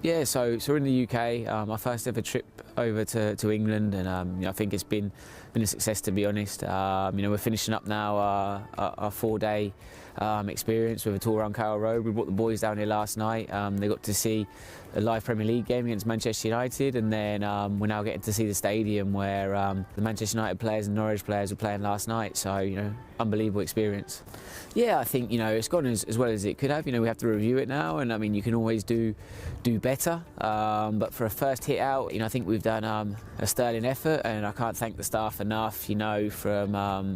Yeah, so we're in the UK. Our first ever trip over to England, and I think it's been a success, to be honest. We're finishing up now our 4-day experience with a tour around Carroll Road. We brought the boys down here last night. They got to see a live Premier League game against Manchester United, and then we're now getting to see the stadium where the Manchester United players and Norwich players were playing last night. So unbelievable experience. Yeah, I think it's gone as well as it could have. We have to review it now, and I mean you can always do better. But for a first hit out, I think we've done a sterling effort, and I can't thank the staff enough. From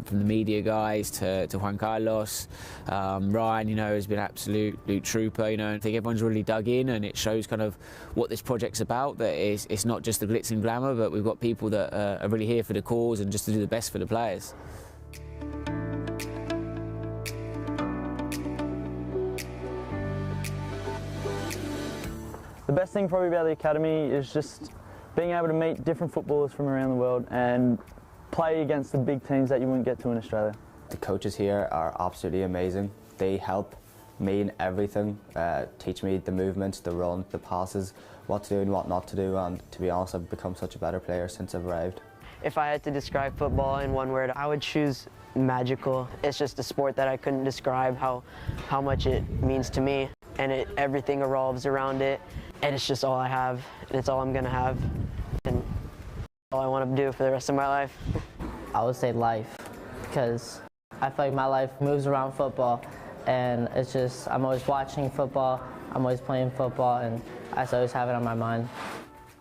the media guys to Juan Carlos, Ryan, has been absolute trooper. I think everyone's really dug in, and it shows kind of what this project's about. That it's not just the glitz and glamour, but we've got people that are really here for the cause and just to do the best for the players. The best thing probably about the academy is just being able to meet different footballers from around the world and play against the big teams that you wouldn't get to in Australia. The coaches here are absolutely amazing. They help me in everything, teach me the movements, the run, the passes, what to do and what not to do, and to be honest, I've become such a better player since I've arrived. If I had to describe football in one word, I would choose magical. It's just a sport that I couldn't describe how much it means to me, and everything revolves around it, and it's just all I have, and it's all I'm gonna have, and all I want to do for the rest of my life. I would say life, because I feel like my life moves around football, and it's just, I'm always watching football, I'm always playing football, and I always have it on my mind.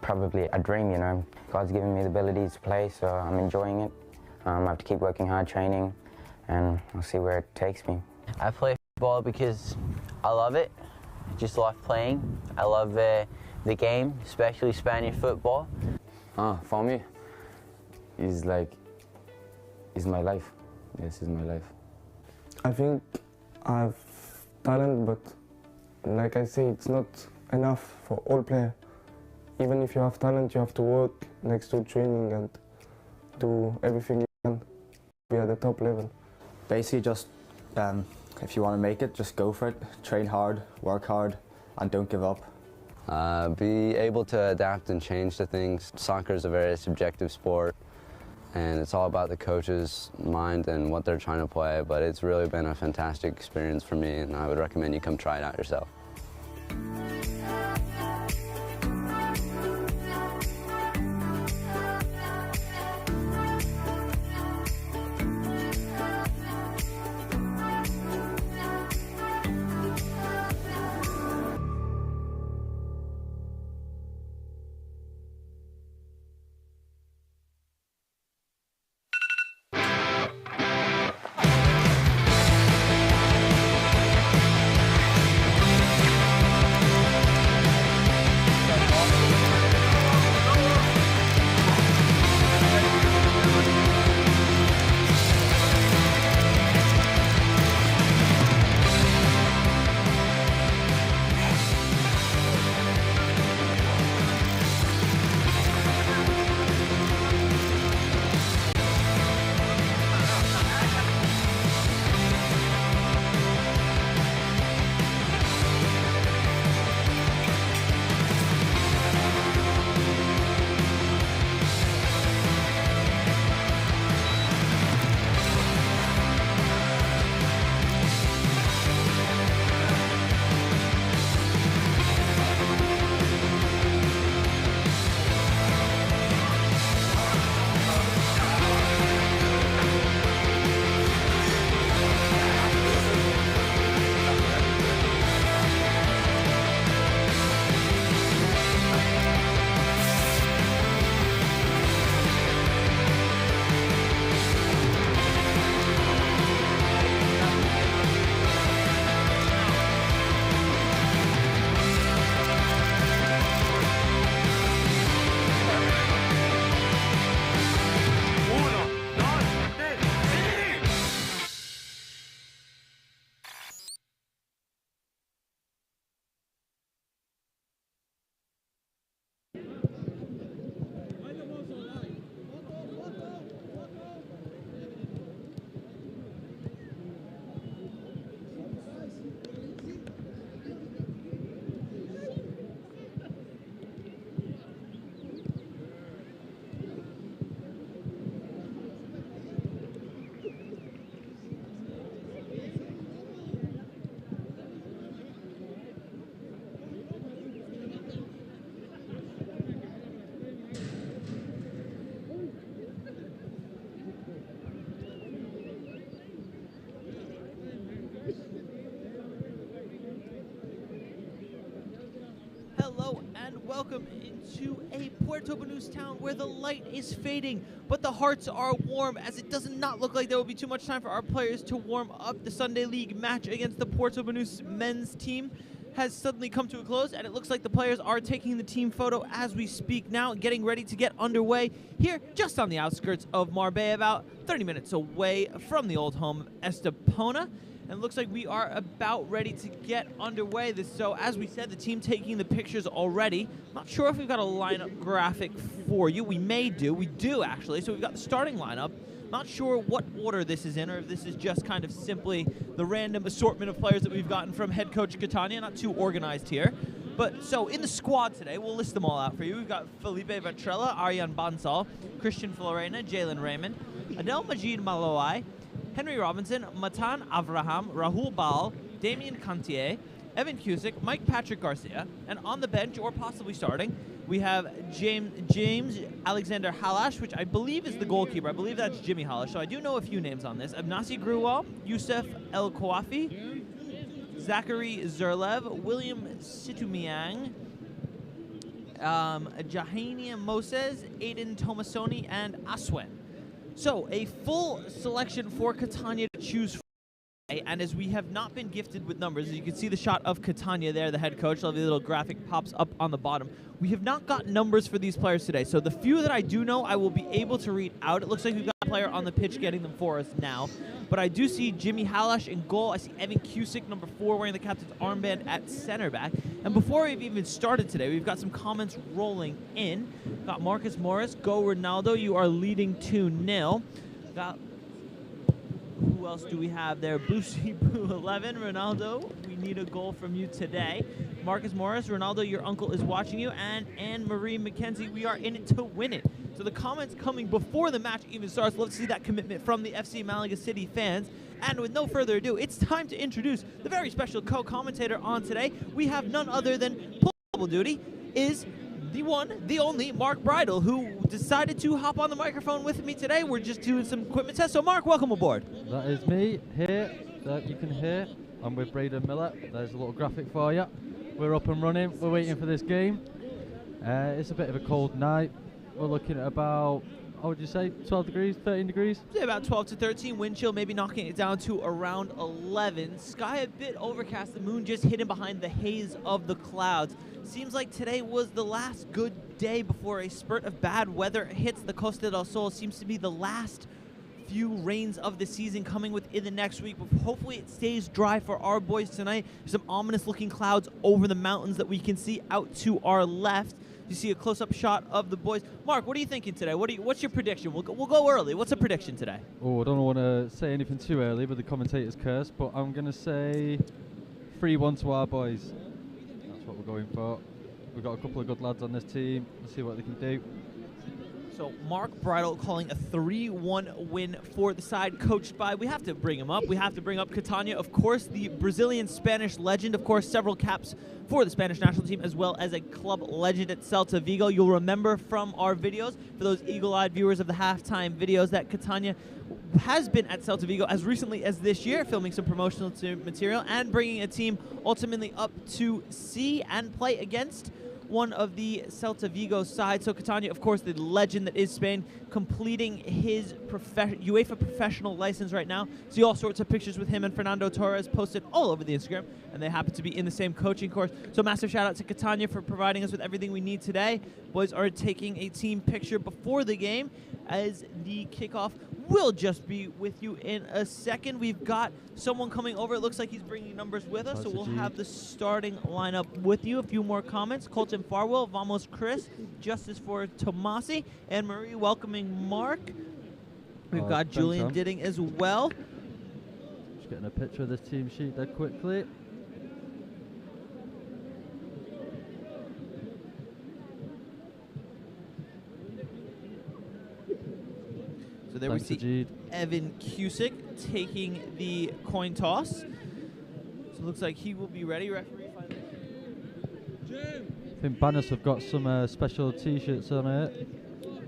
Probably a dream, God's given me the ability to play, so I'm enjoying it. I have to keep working hard, training, and I'll see where it takes me. I play football because I love it. I just love playing. I love the game, especially Spanish football. For me, it's my life. This is my life. I think I have talent, but like I say, it's not enough for all players. Even if you have talent, you have to work next to training and do everything you can to be at the top level. Basically just, if you want to make it, just go for it. Train hard, work hard, and don't give up. Be able to adapt and change to things. Soccer is a very subjective sport, and it's all about the coach's mind and what they're trying to play, but it's really been a fantastic experience for me, and I would recommend you come try it out yourself. welcome into a Puerto Banus town where the light is fading, but the hearts are warm, as it does not look like there will be too much time for our players to warm up. The Sunday League match against the Puerto Banus men's team has suddenly come to a close, and it looks like the players are taking the team photo as we speak now, getting ready to get underway here just on the outskirts of Marbella, about 30 minutes away from the old home of Estepona. And it looks like we are about ready to get underway. So as we said, the team taking the pictures already. Not sure if we've got a lineup graphic for you. We do. We do, actually. So we've got the starting lineup. Not sure what order this is in, or if this is just kind of simply the random assortment of players that we've gotten from head coach Catania. Not too organized here. But so in the squad today, we'll list them all out for you. We've got Felipe Vetrella, Aryan Bansal, Christian Florena, Jalen Raymond, Adel Majid Malawai, Henry Robinson, Matan Avraham, Rahul Bal, Damien Cantier, Evan Cusick, Mike Patrick Garcia, and on the bench, or possibly starting, we have James Alexander Halash, which I believe is the goalkeeper. I believe that's Jimmy Halash, so I do know a few names on this. Abnasi Gruwal, Youssef El Kouafi, Zachary Zerlev, William Situmiang, Jahania Moses, Aiden Tomasoni, and Aswen. So, a full selection for Catania to choose from. And as we have not been gifted with numbers, as you can see the shot of Catania there, the head coach, the little graphic pops up on the bottom. We have not got numbers for these players today. So the few that I do know, I will be able to read out. It looks like we've got a player on the pitch getting them for us now. But I do see Jimmy Halash in goal. I see Evan Cusick, number 4, wearing the captain's armband at center back. And before we've even started today, we've got some comments rolling in. Got Marcus Morris, go Ronaldo, you are leading 2-0. Got, who else do we have there? Boosie Boo 11, Ronaldo, we need a goal from you today. Marcus Morris, Ronaldo, your uncle is watching you. And Anne-Marie McKenzie, we are in it to win it. So the comments coming before the match even starts. Let's see that commitment from the FC Malaga City fans. And with no further ado, it's time to introduce the very special co-commentator on today. We have none other than Double Duty is the one, the only Mark Bridle, who decided to hop on the microphone with me today. We're just doing some equipment tests. So Mark, welcome aboard. That is me here, that you can hear. I'm with Braden Miller. There's a little graphic for you. We're up and running. We're waiting for this game. It's a bit of a cold night. We're looking at about, how would you say, 12 degrees, 13 degrees? Say about 12 to 13, wind chill maybe knocking it down to around 11. Sky a bit overcast, the moon just hidden behind the haze of the clouds. Seems like today was the last good day before a spurt of bad weather hits the Costa del Sol. Seems to be the last few rains of the season coming within the next week, but hopefully it stays dry for our boys tonight. There's some ominous looking clouds over the mountains that we can see out to our left. You see a close-up shot of the boys. Mark, what are you thinking today? What's your prediction? We'll go early. What's the prediction today? Oh, I don't want to say anything too early, but the commentator's curse, but I'm going to say 3-1 to our boys. That's what we're going for. We've got a couple of good lads on this team. Let's see what they can do. So Mark Bridle calling a 3-1 win for the side coached by, we have to bring him up. We have to bring up Catania, of course, the Brazilian-Spanish legend, of course, several caps for the Spanish national team, as well as a club legend at Celta Vigo. You'll remember from our videos, for those eagle-eyed viewers of the halftime videos, that Catania has been at Celta Vigo as recently as this year, filming some promotional material and bringing a team ultimately up to see and play against one of the Celta Vigo sides. So Catania, of course, the legend that is Spain, completing his UEFA professional license right now. See all sorts of pictures with him and Fernando Torres posted all over the Instagram, and they happen to be in the same coaching course. So massive shout out to Catania for providing us with everything we need today. Boys are taking a team picture before the game, as the kickoff will just be with you in a second. We've got someone coming over. It looks like he's bringing numbers with us, so we'll have the starting lineup with you. A few more comments. Colton Farwell, Vamos Chris, Justice for Tomasi, and Marie welcoming Mark. We've got Julian Didding as well. Just getting a picture of this team sheet there quickly. So there we see Evan Cusick taking the coin toss. So it looks like he will be ready. Referee, I think Banus have got some special t-shirts on it.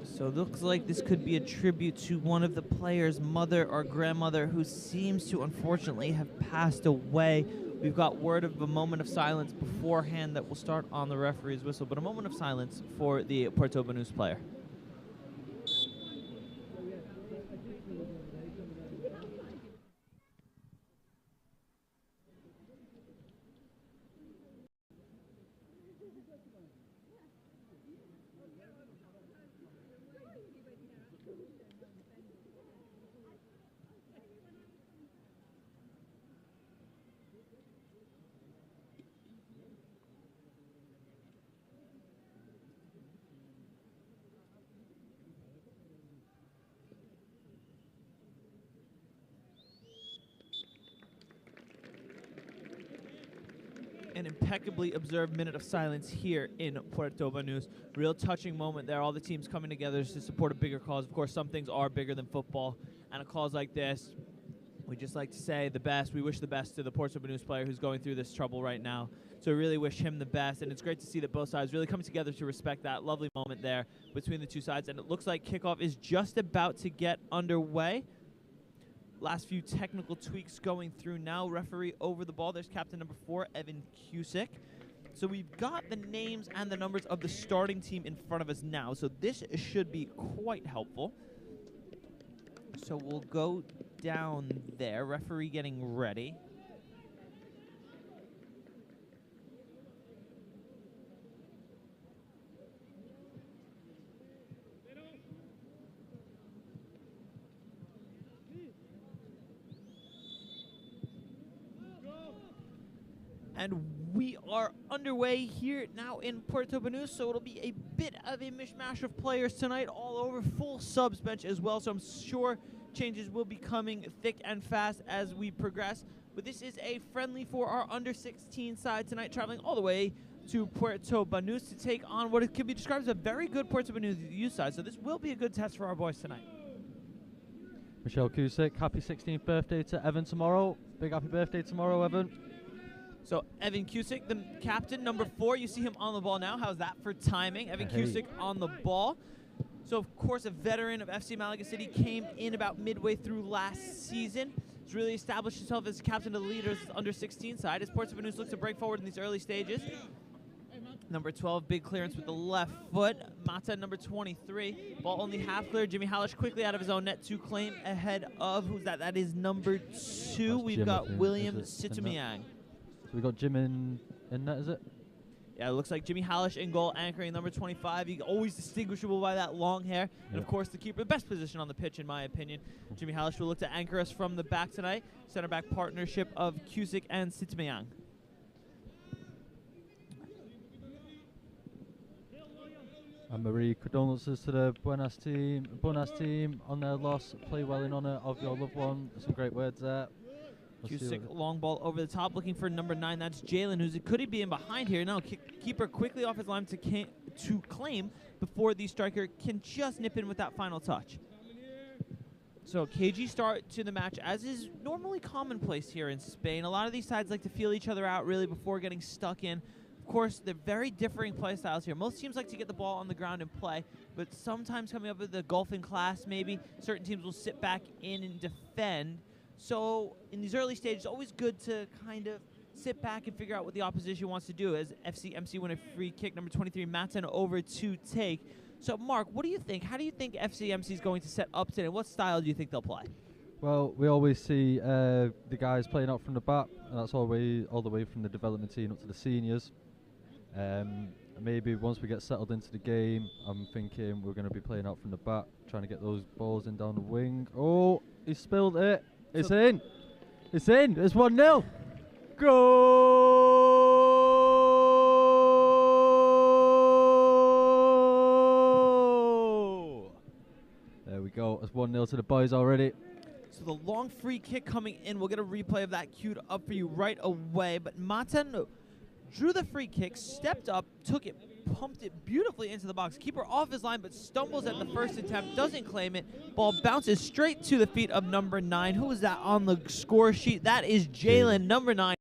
So it looks like this could be a tribute to one of the players' mother or grandmother who seems to unfortunately have passed away We've got word of a moment of silence beforehand that will start on the referee's whistle, but a moment of silence for the Puerto Banus player. An impeccably observed minute of silence here in Puerto Banus. Real touching moment there. All the teams coming together to support a bigger cause. Of course, some things are bigger than football. And a cause like this, we just like to say the best. We wish the best to the Puerto Banus player who's going through this trouble right now. So we really wish him the best. And it's great to see that both sides really coming together to respect that lovely moment there between the two sides. And it looks like kickoff is just about to get underway. Last few technical tweaks going through now. Referee over the ball. There's captain number 4, Evan Cusick. So we've got the names and the numbers of the starting team in front of us now. So this should be quite helpful. So we'll go down there. Referee getting ready. And we are underway here now in Puerto Banus, so it'll be a bit of a mishmash of players tonight all over, full subs bench as well, so I'm sure changes will be coming thick and fast as we progress. But this is a friendly for our under-16 side tonight, traveling all the way to Puerto Banus to take on what can be described as a very good Puerto Banus youth side, so this will be a good test for our boys tonight. Michelle Cusick, happy 16th birthday to Evan tomorrow. Big happy birthday tomorrow, Evan. So Evan Cusick, the captain, number 4. You see him on the ball now. How's that for timing? Evan Cusick on the ball. So, of course, a veteran of FC Malaga City, came in about midway through last season. He's really established himself as captain of the leaders under-16 side as Puerto Banus looks to break forward in these early stages. Number 12, big clearance with the left foot. Mata, number 23. Ball only half clear. Jimmy Hallish quickly out of his own net to claim ahead of, who's that? That is number 2. We've Jim, got William Situmiang. So we got Jim in net, is it? Yeah, it looks like Jimmy Hallish in goal, anchoring number 25. He's always distinguishable by that long hair. And, of course, the keeper, the best position on the pitch, in my opinion. Jimmy Hallish will look to anchor us from the back tonight. Center-back partnership of Cusick and Situmiang. And Marie, condolences to the Buenas team on their loss. Play well in honour of your loved one. Some great words there. Cusick, long ball over the top, looking for number 9. That's Jalen, could he be in behind here? No, keeper quickly off his line to claim before the striker can just nip in with that final touch. So KG start to the match, as is normally commonplace here in Spain. A lot of these sides like to feel each other out really before getting stuck in. Of course, they're very differing play styles here. Most teams like to get the ball on the ground and play, but sometimes coming up with the golfing class maybe, certain teams will sit back in and defend. So in these early stages, always good to kind of sit back and figure out what the opposition wants to do, as FCMC win a free kick, number 23, Matten over to take. So Mark, what do you think? How do you think FCMC is going to set up today? What style do you think they'll play? Well, we always see the guys playing out from the back, and that's all the way from the development team up to the seniors. Maybe once we get settled into the game, I'm thinking we're going to be playing out from the back, trying to get those balls in down the wing. Oh, he spilled it. It's in. It's in. It's 1-0. Go! There we go. It's 1-0 to the boys already. So the long free kick coming in. We'll get a replay of that queued up for you right away. But Maten drew the free kick, stepped up, took it, pumped it beautifully into the box. Keeper off his line, but stumbles at the first attempt, doesn't claim it. Ball bounces straight to the feet of number 9. Who is that on the score sheet? That is Jalen, number 9.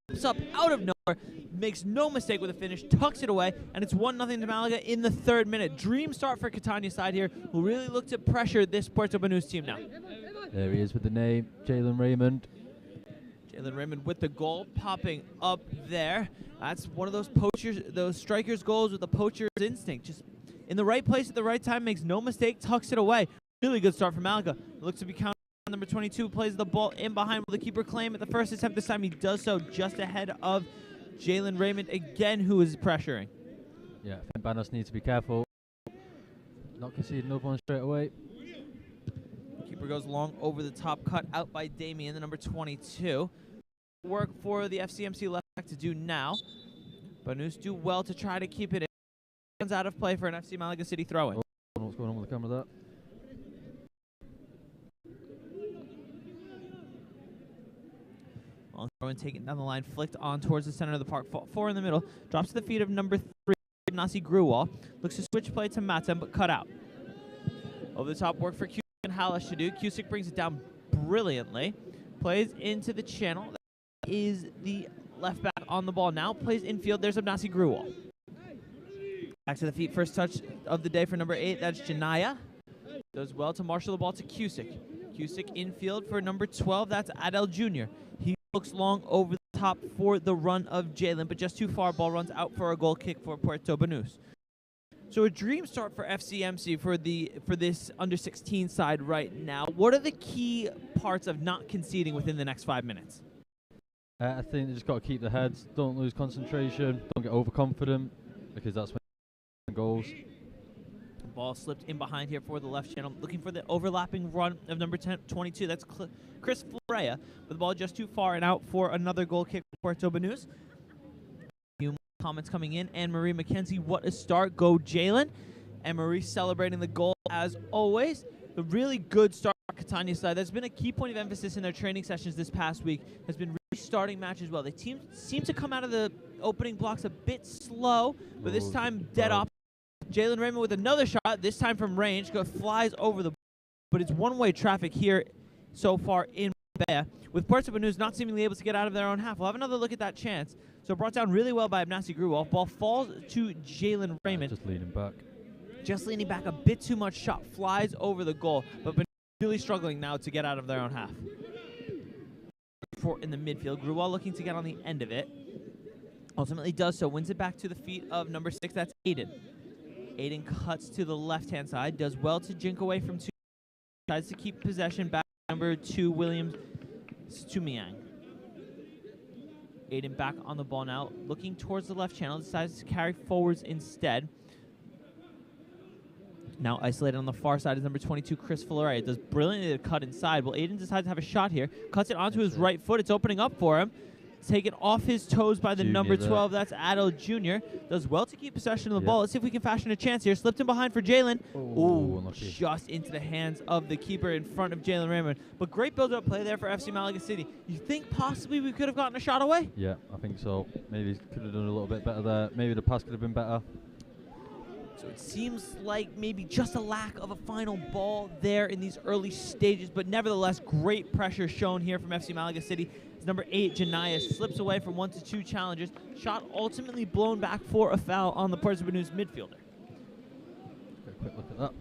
Pops up out of nowhere, makes no mistake with a finish, tucks it away, and it's 1-0 to Malaga in the 3rd minute. Dream start for Catania's side here, who really look to pressure this Puerto Banus team now. There he is with the name, Jalen Raymond. Jalen Raymond with the goal popping up there. That's one of those poachers, those strikers' goals with the poacher's instinct. Just in the right place at the right time, makes no mistake, tucks it away. Really good start from Malaga. Looks to be counted. Number 22 plays the ball in behind. Will the keeper claim at the first attempt? This time he does so just ahead of Jalen Raymond again, who is pressuring. Yeah, I think Banus needs to be careful. Not concede another one straight away. Keeper goes long over the top, cut out by Damien, the number 22. Work for the FCMC left back to do now. Banus do well to try to keep it in. Comes out of play for an FC Malaga City throw-in. Oh, I don't know what's going on with the camera there. Long throw-in taken down the line, flicked on towards the center of the park. Four in the middle, drops to the feet of number 3, Nasi Gruwal. Looks to switch play to Matem, but cut out. Over the top work for Cusick and Halash to do. Cusick brings it down brilliantly. Plays into the channel. That is the left back on the ball now. Plays infield. There's Nasi Gruwal. Back to the feet. First touch of the day for number 8. That's Janaya. Does well to marshal the ball to Cusick. Cusick infield for number 12. That's Adel Jr. He looks long over the top for the run of Jalen, but just too far. Ball runs out for a goal kick for Puerto Banus. So a dream start for FCMC for this under-16 side right now. What are the key parts of not conceding within the next 5 minutes? I think they just got to keep their heads, don't lose concentration, don't get overconfident, because that's when goals. The ball slipped in behind here for the left channel, looking for the overlapping run of number 22. That's Chris Florea, but the ball just too far and out for another goal kick for Puerto Banus. Comments coming in. Anne-Marie McKenzie, what a start. Go Jalen. Anne-Marie celebrating the goal as always. The really good start for Catania side. That's been a key point of emphasis in their training sessions this past week. Has been really starting matches well. They seem to come out of the opening blocks a bit slow, but this time dead off. Jalen Raymond with another shot, this time from range. Flies over the ball, but it's one-way traffic here so far in Marbella, with Puerto Banus not seemingly able to get out of their own half. We'll have another look at that chance. So brought down really well by Nasi Gruwal. Ball falls to Jalen Raymond. Just leaning back. Just leaning back a bit too much. Shot flies over the goal, but really struggling now to get out of their own half. In the midfield, Gruwal looking to get on the end of it. Ultimately does so. Wins it back to the feet of number 6. That's Aiden. Aiden cuts to the left-hand side. Does well to jink away from 2. Tries to keep possession back. Number 2, Williams Stumiang. Aiden back on the ball now, looking towards the left channel, decides to carry forwards instead. Now isolated on the far side is number 22, Chris Florea. Does brilliantly to cut inside. Well, Aiden decides to have a shot here. Cuts it onto his right foot. It's opening up for him. Taken off his toes by the number 12. That's Adel Jr. Does well to keep possession of the ball. Let's see if we can fashion a chance here. Slipped in behind for Jalen. Ooh, just into the hands of the keeper in front of Jalen Raymond. But great build-up play there for FC Malaga City. You think possibly we could have gotten a shot away? Yeah, I think so. Maybe could have done a little bit better there. Maybe the pass could have been better. So it seems like maybe just a lack of a final ball there in these early stages, but nevertheless, great pressure shown here from FC Malaga City. Number 8, Janaya, slips away from 1 to 2 challenges. Shot ultimately blown back for a foul on the Puerto Banus midfielder. Get a quick look at that.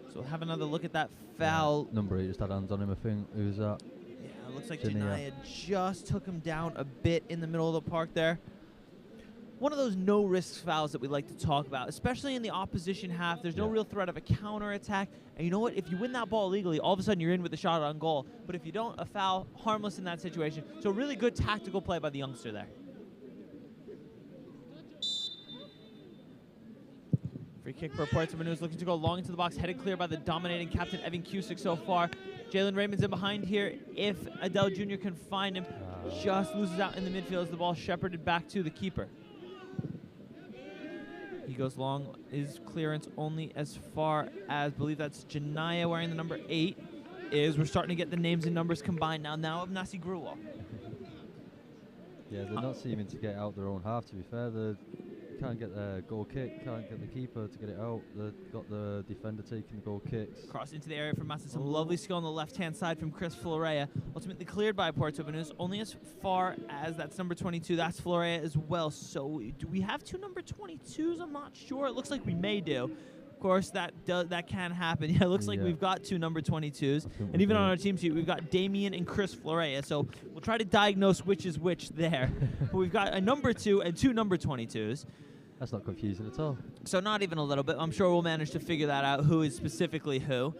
So we'll have another look at that foul. Number 8 just had hands on him, I think. Who's that? Yeah, it looks like Janaya just took him down a bit in the middle of the park there. One of those no-risk fouls that we like to talk about, especially in the opposition half. There's no real threat of a counter-attack. And you know what? If you win that ball legally, all of a sudden you're in with a shot on goal. But if you don't, a foul, harmless in that situation. So really good tactical play by the youngster there. Free kick for Puerto Banus, looking to go long into the box, headed clear by the dominating captain, Evan Cusick so far. Jalen Raymond's in behind here. If Adel Jr. can find him, just loses out in the midfield as the ball shepherded back to the keeper. He goes long. His clearance only as far as, I believe that's Janaya wearing the number 8. We're starting to get the names and numbers combined now of Nasi Gruwal. Yeah, they're not seeming to get out their own half, to be fair. They can't get their goal kick, can't get the keeper to get it out. They've got the defender taking the goal kicks. Cross into the area from Massa. Some lovely skill on the left-hand side from Chris Florea. Ultimately cleared by Puerto Banus, only as far as that's number 22. That's Florea as well. So do we have 2 number 22s? I'm not sure. It looks like we may do. Of course, that can happen. Yeah, it looks like we've got 2 number 22s. And even on our team sheet, we've got Damien and Chris Florea. So we'll try to diagnose which is which there. But we've got a number 2 and 2 number 22s. That's not confusing at all. So not even a little bit. I'm sure we'll manage to figure that out, who is specifically who.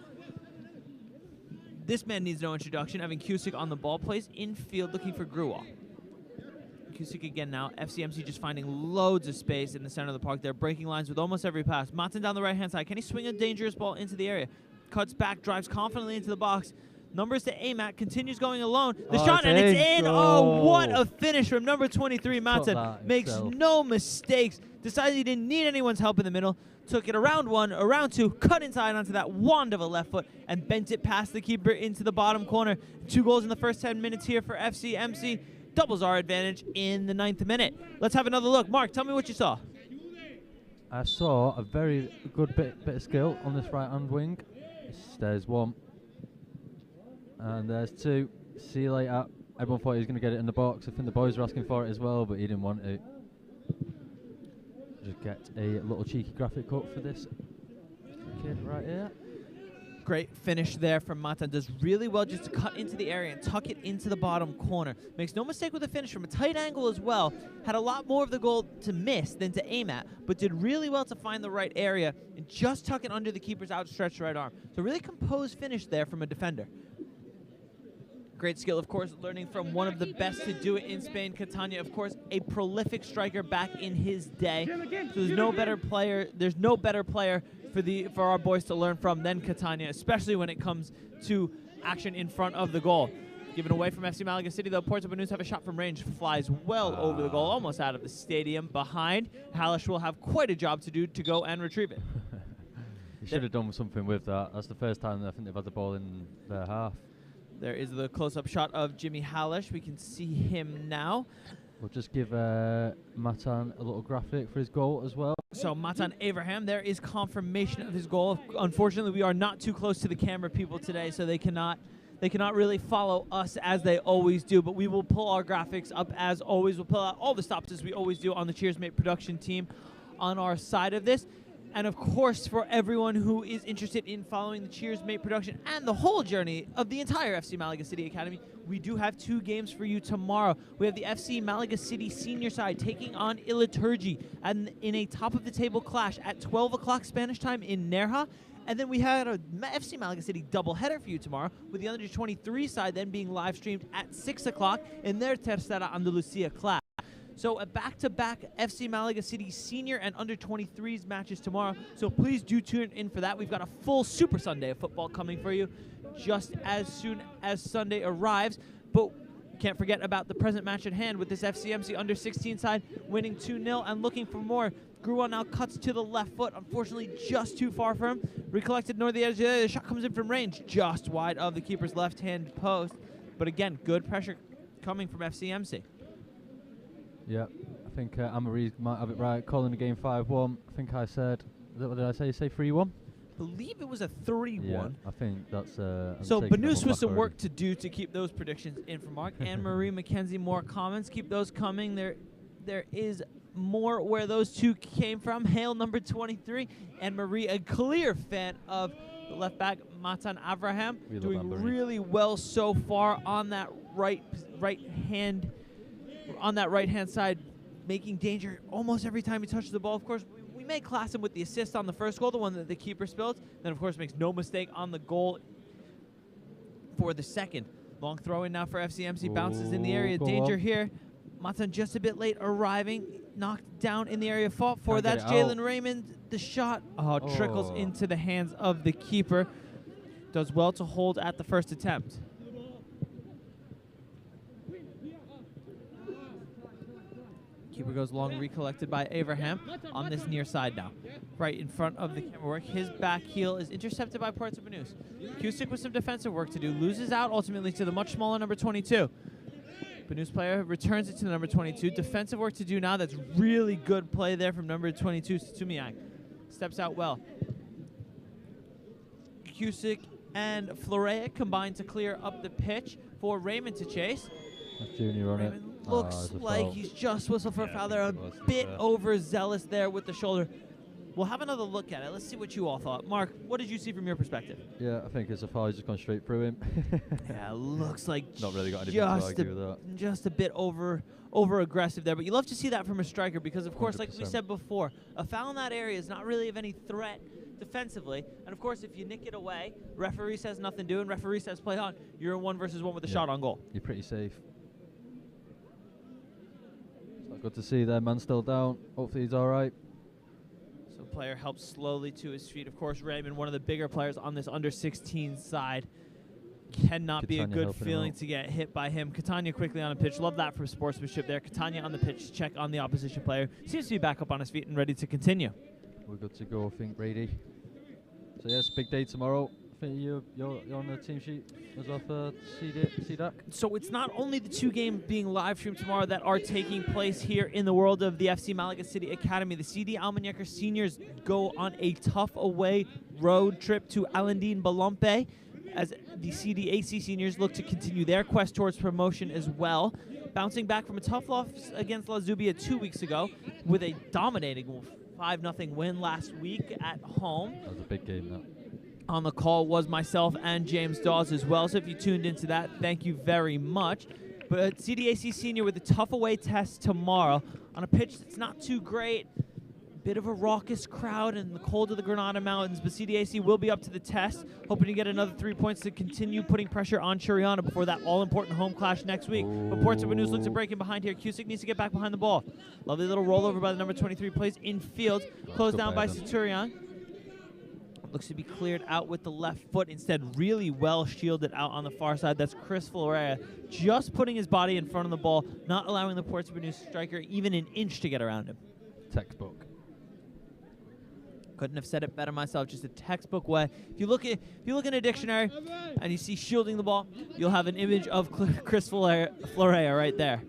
This man needs no introduction. Evan Cusick on the ball, plays infield looking for Gruwa. Cusick again now. FCMC just finding loads of space in the center of the park. They're breaking lines with almost every pass. Martin down the right-hand side. Can he swing a dangerous ball into the area? Cuts back, drives confidently into the box. Numbers to Amat, continues going alone. The shot, and it's in. Oh, what a finish from number 23, Martin. Makes no mistakes. Decided he didn't need anyone's help in the middle. Took it around 1, around 2, cut inside onto that wand of a left foot, and bent it past the keeper into the bottom corner. 2 goals in the first 10 minutes here for FCMC. Doubles our advantage in the 9th minute. Let's have another look. Mark, tell me what you saw. I saw a very good bit of skill on this right-hand wing. There's 1. And there's 2. See you later. Everyone thought he was going to get it in the box. I think the boys were asking for it as well, but he didn't want to. Just get a little cheeky graphic cut for this kid right here. Great finish there from Matan. Does really well just to cut into the area and tuck it into the bottom corner. Makes no mistake with the finish from a tight angle as well. Had a lot more of the goal to miss than to aim at, but did really well to find the right area and just tuck it under the keeper's outstretched right arm. So really composed finish there from a defender. Great skill, of course, learning from one of the best to do it in Spain, Catania, of course, a prolific striker back in his day. So there's no better player. There's no better player for our boys to learn from than Catania, especially when it comes to action in front of the goal. Given away from FC Malaga City, though, Porto Banus have a shot from range, flies well over the goal, almost out of the stadium. Behind, Halish will have quite a job to do to go and retrieve it. He should have done something with that. That's the first time I think they've had the ball in their half. There is the close-up shot of Jimmy Halish. We can see him now. We'll just give Matan a little graphic for his goal as well. So Matan Abraham, there is confirmation of his goal. Unfortunately, we are not too close to the camera people today, so they cannot really follow us as they always do. But we will pull our graphics up as always. We'll pull out all the stops as we always do on the Cheers Mate production team on our side of this. And of course, for everyone who is interested in following the Cheers Mate production and the whole journey of the entire FC Malaga City Academy, we do have 2 games for you tomorrow. We have the FC Malaga City senior side taking on Iliturgi and in a top-of-the-table clash at 12 o'clock Spanish time in Nerja. And then we had a FC Malaga City doubleheader for you tomorrow, with the under-23 side then being live-streamed at 6 o'clock in their Tercera Andalucia clash. So a back-to-back FC Malaga City senior and under-23s matches tomorrow. So please do tune in for that. We've got a full Super Sunday of football coming for you just as soon as Sunday arrives. But can't forget about the present match at hand with this FCMC under-16 side winning 2-0 and looking for more. Gruwa now cuts to the left foot. Unfortunately, just too far for him. Recollected near the edge. The shot comes in from range, just wide of the keeper's left-hand post. But again, good pressure coming from FCMC. Yeah, I think Amarie might have it right. Calling the game 5-1. I think I said, what did I say? Say 3-1? Believe it was a 3-1. Yeah, I think that's. So Banus with some work to do to keep those predictions in for Mark. Anne-Marie McKenzie, more comments. Keep those coming. There is more where those 2 came from. Hail number 23. Anne-Marie, a clear fan of the left back, Matan Abraham, doing really well so far on that right hand. On that right-hand side, making danger almost every time he touches the ball. Of course, we may class him with the assist on the first goal, the one that the keeper spilled. Then, of course, makes no mistake on the goal for the second. Long throw in now for FCMC. Bounces in the area. Danger here. Matan just a bit late arriving. Knocked down in the area. Fought for. That's Jalen Raymond. The shot trickles into the hands of the keeper. Does well to hold at the first attempt. Keeper goes long, recollected by Abraham on this near side now. Right in front of the camera work. His back heel is intercepted by Porto Banus. Cusick with some defensive work to do. Loses out ultimately to the much smaller number 22. Banus player returns it to the number 22. Defensive work to do now. That's really good play there from number 22, Sumiak. Steps out well. Cusick and Florea combine to clear up the pitch for Raymond to chase. That's Junior on Raymond looks like he's just whistled for a foul there. A bit overzealous there with the shoulder. We'll have another look at it. Let's see what you all thought. Mark, what did you see from your perspective? Yeah, I think it's a foul. He's just gone straight through him. Yeah, looks like not really got anything to argue with that. Just a bit over aggressive there. But you love to see that from a striker because, of course, 100%. like we said before, a foul in that area is not really of any threat defensively. And, of course, if you nick it away, referee says nothing to do, and referee says play on, you're in 1-versus-1 with a shot on goal. You're pretty safe. It's not good to see their man still down. Hopefully he's all right. So player helps slowly to his feet. Of course, Raymond, one of the bigger players on this under-16 side. Cannot be a good feeling to get hit by him. Catania quickly on the pitch. Love that for sportsmanship there. Catania on the pitch. Check on the opposition player. Seems to be back up on his feet and ready to continue. We're good to go, I think, Brady. So, yes, big day tomorrow. I think you're on the team sheet as well for CDAC. So it's not only the 2 games being live streamed tomorrow that are taking place here in the world of the FC Malaga City Academy. The CD Almun seniors go on a tough away road trip to Alandin Balompe as the CDAC seniors look to continue their quest towards promotion as well. Bouncing back from a tough loss against La Zubia 2 weeks ago with a dominating 5-0 win last week at home. That was a big game, that. On the call was myself and James Dawes as well, so if you tuned into that, thank you very much. But CDAC Senior with a tough away test tomorrow on a pitch that's not too great. Bit of a raucous crowd in the cold of the Granada Mountains, but CDAC will be up to the test, hoping to get another 3 points to continue putting pressure on Chiriana before that all-important home clash next week. But Porto Banus looks to break in behind here. Cusick needs to get back behind the ball. Lovely little rollover by the number 23, plays infield, closed down by Centurion. Looks to be cleared out with the left foot. Instead, really well shielded out on the far side. That's Chris Florea just putting his body in front of the ball, not allowing the Porto Banus striker even an inch to get around him. Textbook. Couldn't have said it better myself. Just a textbook way. If you look in a dictionary and you see shielding the ball, you'll have an image of Chris Florea right there.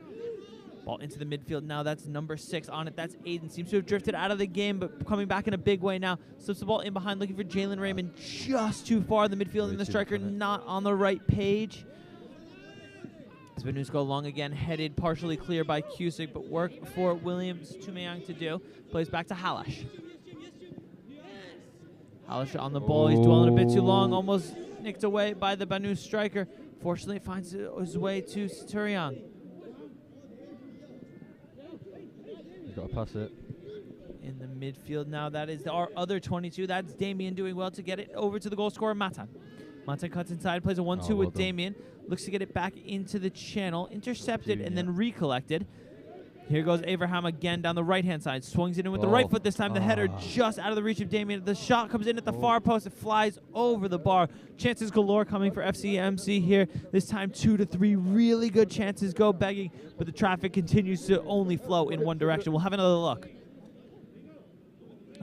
Ball into the midfield now. That's number 6 on it. That's Aiden. Seems to have drifted out of the game, but coming back in a big way now. Slips the ball in behind, looking for Jalen Raymond. Just too far in the midfield, and the striker not on the right page. Banus go long again, headed partially clear by Cusick, but work for Williams Tumeyang to do. Plays back to Halash. Halash on the ball. He's dwelling a bit too long. Almost nicked away by the Banus striker. Fortunately, finds his way to Centurion. Got to pass it. In the midfield now, that is our other 22. That's Damien doing well to get it over to the goal scorer, Matan. Matan cuts inside, plays a 1-2 with Damien. Looks to get it back into the channel. Intercepted and then recollected. Here goes Abraham again down the right-hand side. Swings it in with the right foot this time. The header just out of the reach of Damien. The shot comes in at the far post. It flies over the bar. Chances galore coming for FCMC here. This time 2 to 3 really good chances go begging, but the traffic continues to only flow in one direction. We'll have another look.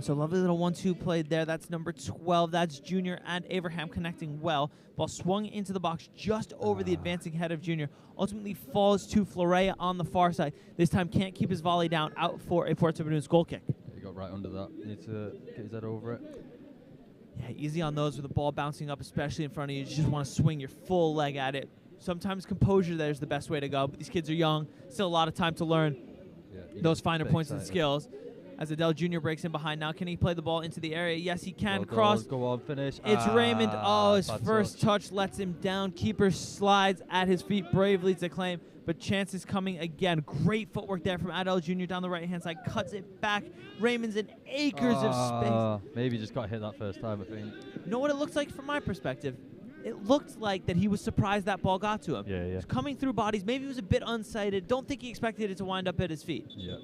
So lovely little 1-2 played there. That's number 12. That's Junior and Abraham connecting well. Ball swung into the box just over the advancing head of Junior. Ultimately falls to Florea on the far side. This time can't keep his volley down, out for a Porto Banus goal kick. He got right under that. Needs to get his head over it. Yeah, easy on those with the ball bouncing up, especially in front of you. You just want to swing your full leg at it. Sometimes composure there is the best way to go, but these kids are young. Still a lot of time to learn those finer points and skills. As Adele Jr. breaks in behind now. Can he play the ball into the area? Yes, he can. Cross. Go on, finish. It's Raymond. Oh, his first touch lets him down. Keeper slides at his feet bravely to claim, but chances coming again. Great footwork there from Adele Jr. down the right-hand side. Cuts it back. Raymond's in acres of space. Maybe just got hit that first time, I think. You know what it looks like from my perspective? It looked like that he was surprised that ball got to him. Yeah. He was coming through bodies. Maybe he was a bit unsighted. Don't think he expected it to wind up at his feet. Yeah.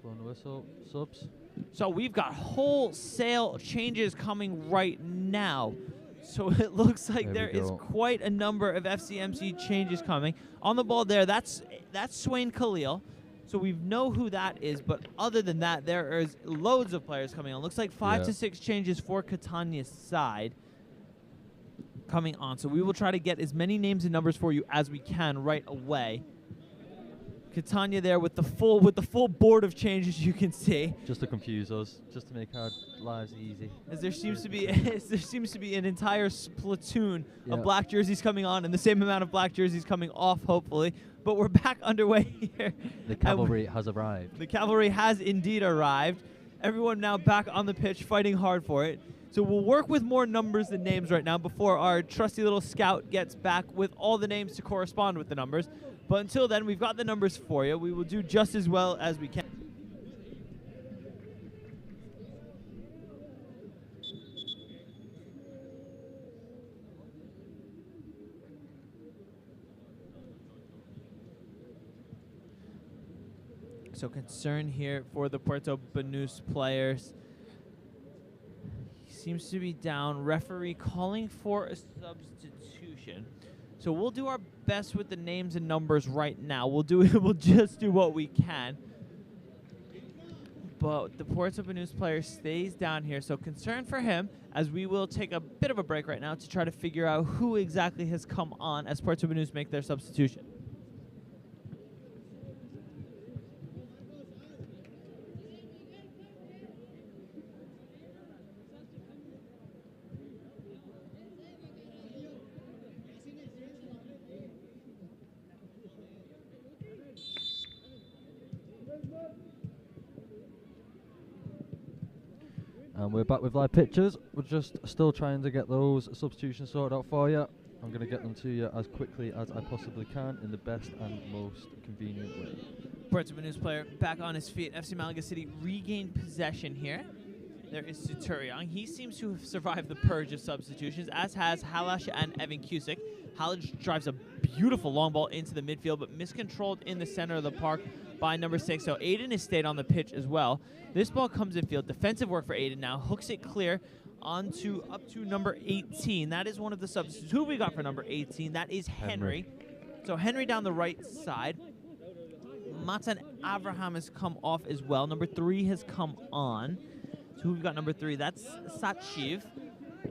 Blowing the whistle. Subs. So we've got wholesale changes coming right now. So it looks like there is quite a number of FCMC changes coming. On the ball there, that's Swain Khalil. So we know who that is, but other than that, there is loads of players coming on. Looks like 5 to 6 changes for Catania's side coming on. So we will try to get as many names and numbers for you as we can right away. Catania there with the full board of changes, you can see. Just to confuse us, just to make our lives easy. As there seems to be an entire platoon Yeah. of black jerseys coming on and the same amount of black jerseys coming off, hopefully. But we're back underway here. The cavalry has arrived. The cavalry has indeed arrived. Everyone now back on the pitch fighting hard for it. So we'll work with more numbers than names right now before our trusty little scout gets back with all the names to correspond with the numbers. But until then, we've got the numbers for you. We will do just as well as we can. So concern here for the Puerto Banus players. He seems to be down. Referee calling for a substitution. So we'll do our best with the names and numbers right now. We'll just do what we can. But the Puerto Banus player stays down here. So concern for him, as we will take a bit of a break right now to try to figure out who exactly has come on as Puerto Banus make their substitution. And we're back with live pictures. We're just still trying to get those substitutions sorted out for you. I'm going to get them to you as quickly as I possibly can in the best and most convenient way. Puerto Banus player back on his feet. FC Malaga City regained possession here. There is Suturion. He seems to have survived the purge of substitutions, as has Halash and Evan Cusick. Halash drives a beautiful long ball into the midfield, but miscontrolled in the center of the park by number 6. So Aiden has stayed on the pitch as well. This ball comes in field. Defensive work for Aiden now. Hooks it clear up to number 18. That is one of the substitutes. Who we got for number 18? That is Henry. So Henry down the right side. Matan Abraham has come off as well. Number 3 has come on. So who we got number 3? That's Satshiv.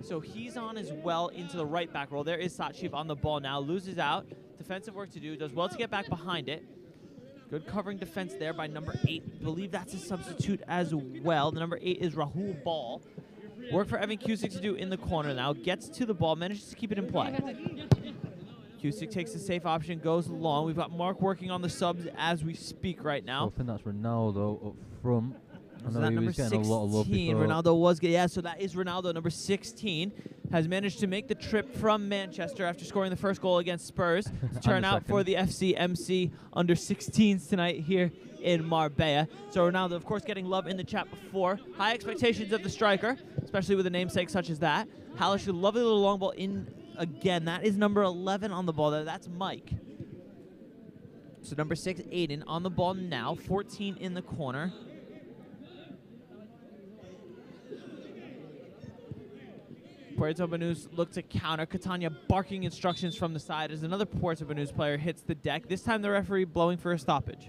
So he's on as well into the right back role. There is Satshiv on the ball now. Loses out. Defensive work to do. Does well to get back behind it. Good covering defense there by number 8. I believe that's a substitute as well. The number 8 is Rahul Ball. Work for Evan Cusick to do in the corner now. Gets to the ball. Manages to keep it in play. Cusick takes the safe option. Goes long. We've got Mark working on the subs as we speak right now. So I think that's Ronaldo up front. I know that he number was getting 16? a lot of love before. Ronaldo was good. Yeah, so that is Ronaldo. Number 16 has managed to make the trip from Manchester after scoring the first goal against Spurs to turn out for the FCMC under 16s tonight here in Marbella. So Ronaldo, of course, getting love in the chat before. High expectations of the striker, especially with a namesake such as that. Halish, a lovely little long ball in again. That is number 11 on the ball there. That's Mike. So number 6, Aiden, on the ball now. 14 in the corner. Puerto Banus look to counter. Catania barking instructions from the side as another Puerto Banus player hits the deck. This time the referee blowing for a stoppage.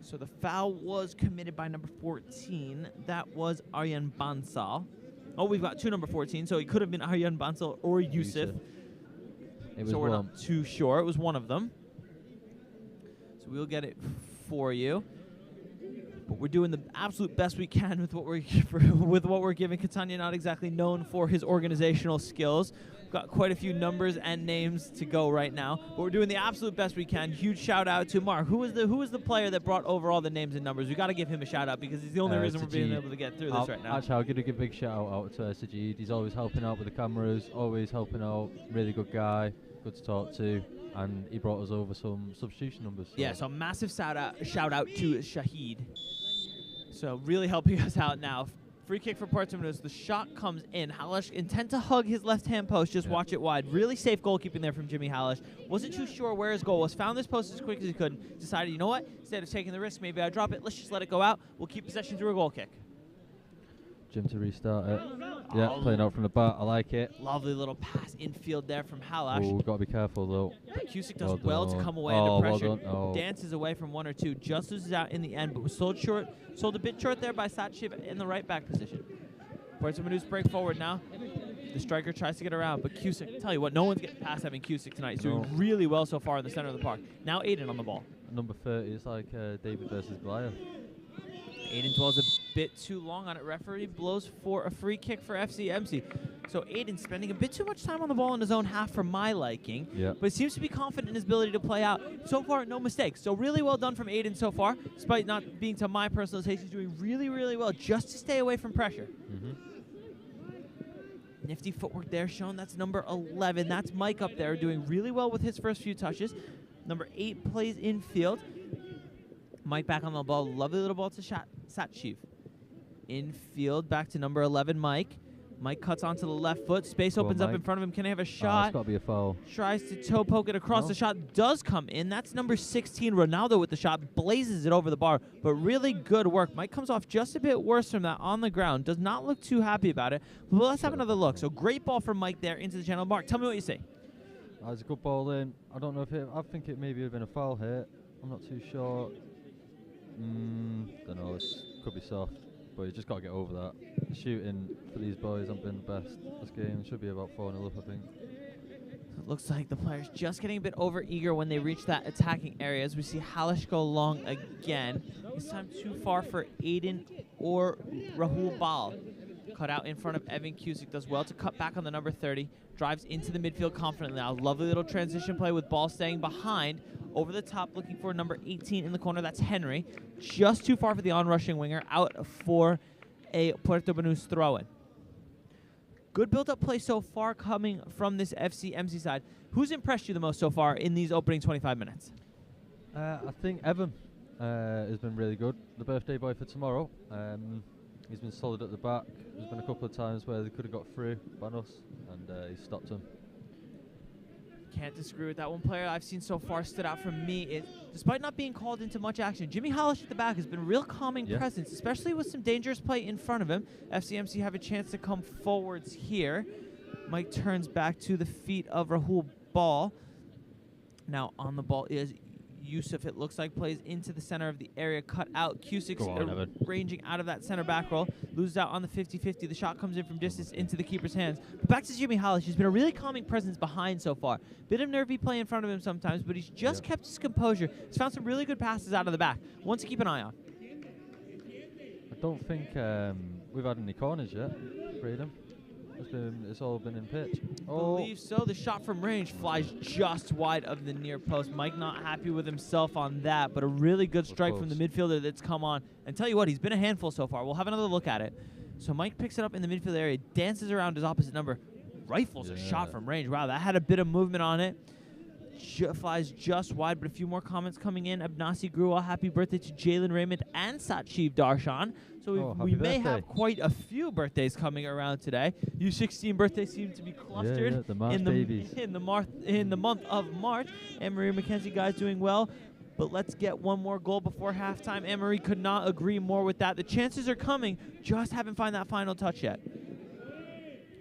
So the foul was committed by number 14. That was Aryan Bansal. Oh, we've got 2 number 14, so it could have been Aryan Bansal or Yusuf. So we're not too sure. It was one of them. So we'll get it for you. But we're doing the absolute best we can with what we're giving. Catania not exactly known for his organizational skills. We've got quite a few numbers and names to go right now, but we're doing the absolute best we can. Huge shout out to Mark. Who was the player that brought over all the names and numbers? We got to give him a shout out because he's the only reason we're being able to get through this right now. Actually, I'll give a big shout out to Sajid. He's always helping out with the cameras, always helping out. Really good guy, good to talk to, and he brought us over some substitution numbers. So. Yeah, so massive shout out to Shahid. So really helping us out now. Free kick for Puerto Banus. The shot comes in. Halash intent to hug his left-hand post. Just watch it wide. Really safe goalkeeping there from Jimmy Halash. Wasn't too sure where his goal was. Found this post as quick as he could. Decided, you know what? Instead of taking the risk, maybe I drop it. Let's just let it go out. We'll keep possession through a goal kick. Jim to restart it. Yeah, playing out from the back. I like it. Lovely little pass infield there from Halash. Oh, we've got to be careful, though. Cusick does well to come away under pressure. Dances away from 1 or 2. Just loses out in the end, but was sold a bit short there by Satshiv in the right back position. Puerto Banus break forward now. The striker tries to get around, but Cusick, tell you what, no one's getting past Evan Cusick tonight. He's doing really well so far in the center of the park. Now Aiden on the ball. Number 30 is like David versus Goliath. Aiden dwells a bit too long on it. Referee blows for a free kick for FCMC. So Aiden spending a bit too much time on the ball in his own half for my liking. Yeah. But seems to be confident in his ability to play out. So far, no mistakes. So really well done from Aiden so far. Despite not being to my personal taste, he's doing really, really well just to stay away from pressure. Nifty footwork there shown. That's number 11. That's Mike up there doing really well with his first few touches. Number 8 plays infield. Mike back on the ball. Lovely little ball to Satchiv. Infield back to number 11, Mike. Mike cuts onto the left foot. Space opens up in front of him. Can he have a shot? It's got to be a foul. Tries to toe poke it across. The shot does come in. That's number 16, Ronaldo, with the shot. Blazes it over the bar, but really good work. Mike comes off just a bit worse from that on the ground. Does not look too happy about it. But let's have another look. So great ball from Mike there into the channel. Mark, tell me what you see. That was a good ball in. I don't know if I think it maybe would have been a foul here. I'm not too sure. Don't know. It could be soft. But you just got to get over that. The shooting for these boys hasn't been the best this game. Should be about 4-0 up, I think. It looks like the players just getting a bit over eager when they reach that attacking area. As we see Halish go long again. This time too far for Aiden or Rahul Bal. Cut out in front of Evan Cusick. Does well to cut back on the number 30. Drives into the midfield confidently now. Lovely little transition play with ball staying behind. Over the top, looking for number 18 in the corner. That's Henry. Just too far for the on-rushing winger. Out for a Puerto Banus throw-in. Good build-up play so far coming from this FCMC side. Who's impressed you the most so far in these opening 25 minutes? I think Evan has been really good. The birthday boy for tomorrow. He's been solid at the back. There's been a couple of times where they could have got through Banus, and he stopped him. Can't disagree with that. One player I've seen so far stood out for me is, despite not being called into much action, Jimmy Hallish at the back has been a real calming presence, especially with some dangerous play in front of him. FCMC have a chance to come forwards here. Mike turns back to the feet of Rahul Bal. Now on the ball is Yusuf, it looks like, plays into the center of the area, cut out. Cusick's ranging out of that center back roll, loses out on the 50-50. The shot comes in from distance into the keeper's hands. But back to Jimmy Hallish. He's been a really calming presence behind so far. Bit of nervy play in front of him sometimes, but he's just kept his composure. He's found some really good passes out of the back. One to keep an eye on. I don't think we've had any corners yet, Freedom. It's all been in pitch. I believe so. The shot from range flies just wide of the near post. Mike not happy with himself on that, but a really good strike from the midfielder that's come on. And tell you what, he's been a handful so far. We'll have another look at it. So Mike picks it up in the midfield area, dances around his opposite number, rifles a shot from range. Wow, that had a bit of movement on it. Flies just wide, but a few more comments coming in. Abnasi Gruel, happy birthday to Jalen Raymond and Sachiv Darshan. So we may have quite a few birthdays coming around today. U16 birthdays seem to be clustered in the month of March. Anne-Marie McKenzie, guys, doing well. But let's get one more goal before halftime. Anne-Marie could not agree more with that. The chances are coming, just haven't found that final touch yet.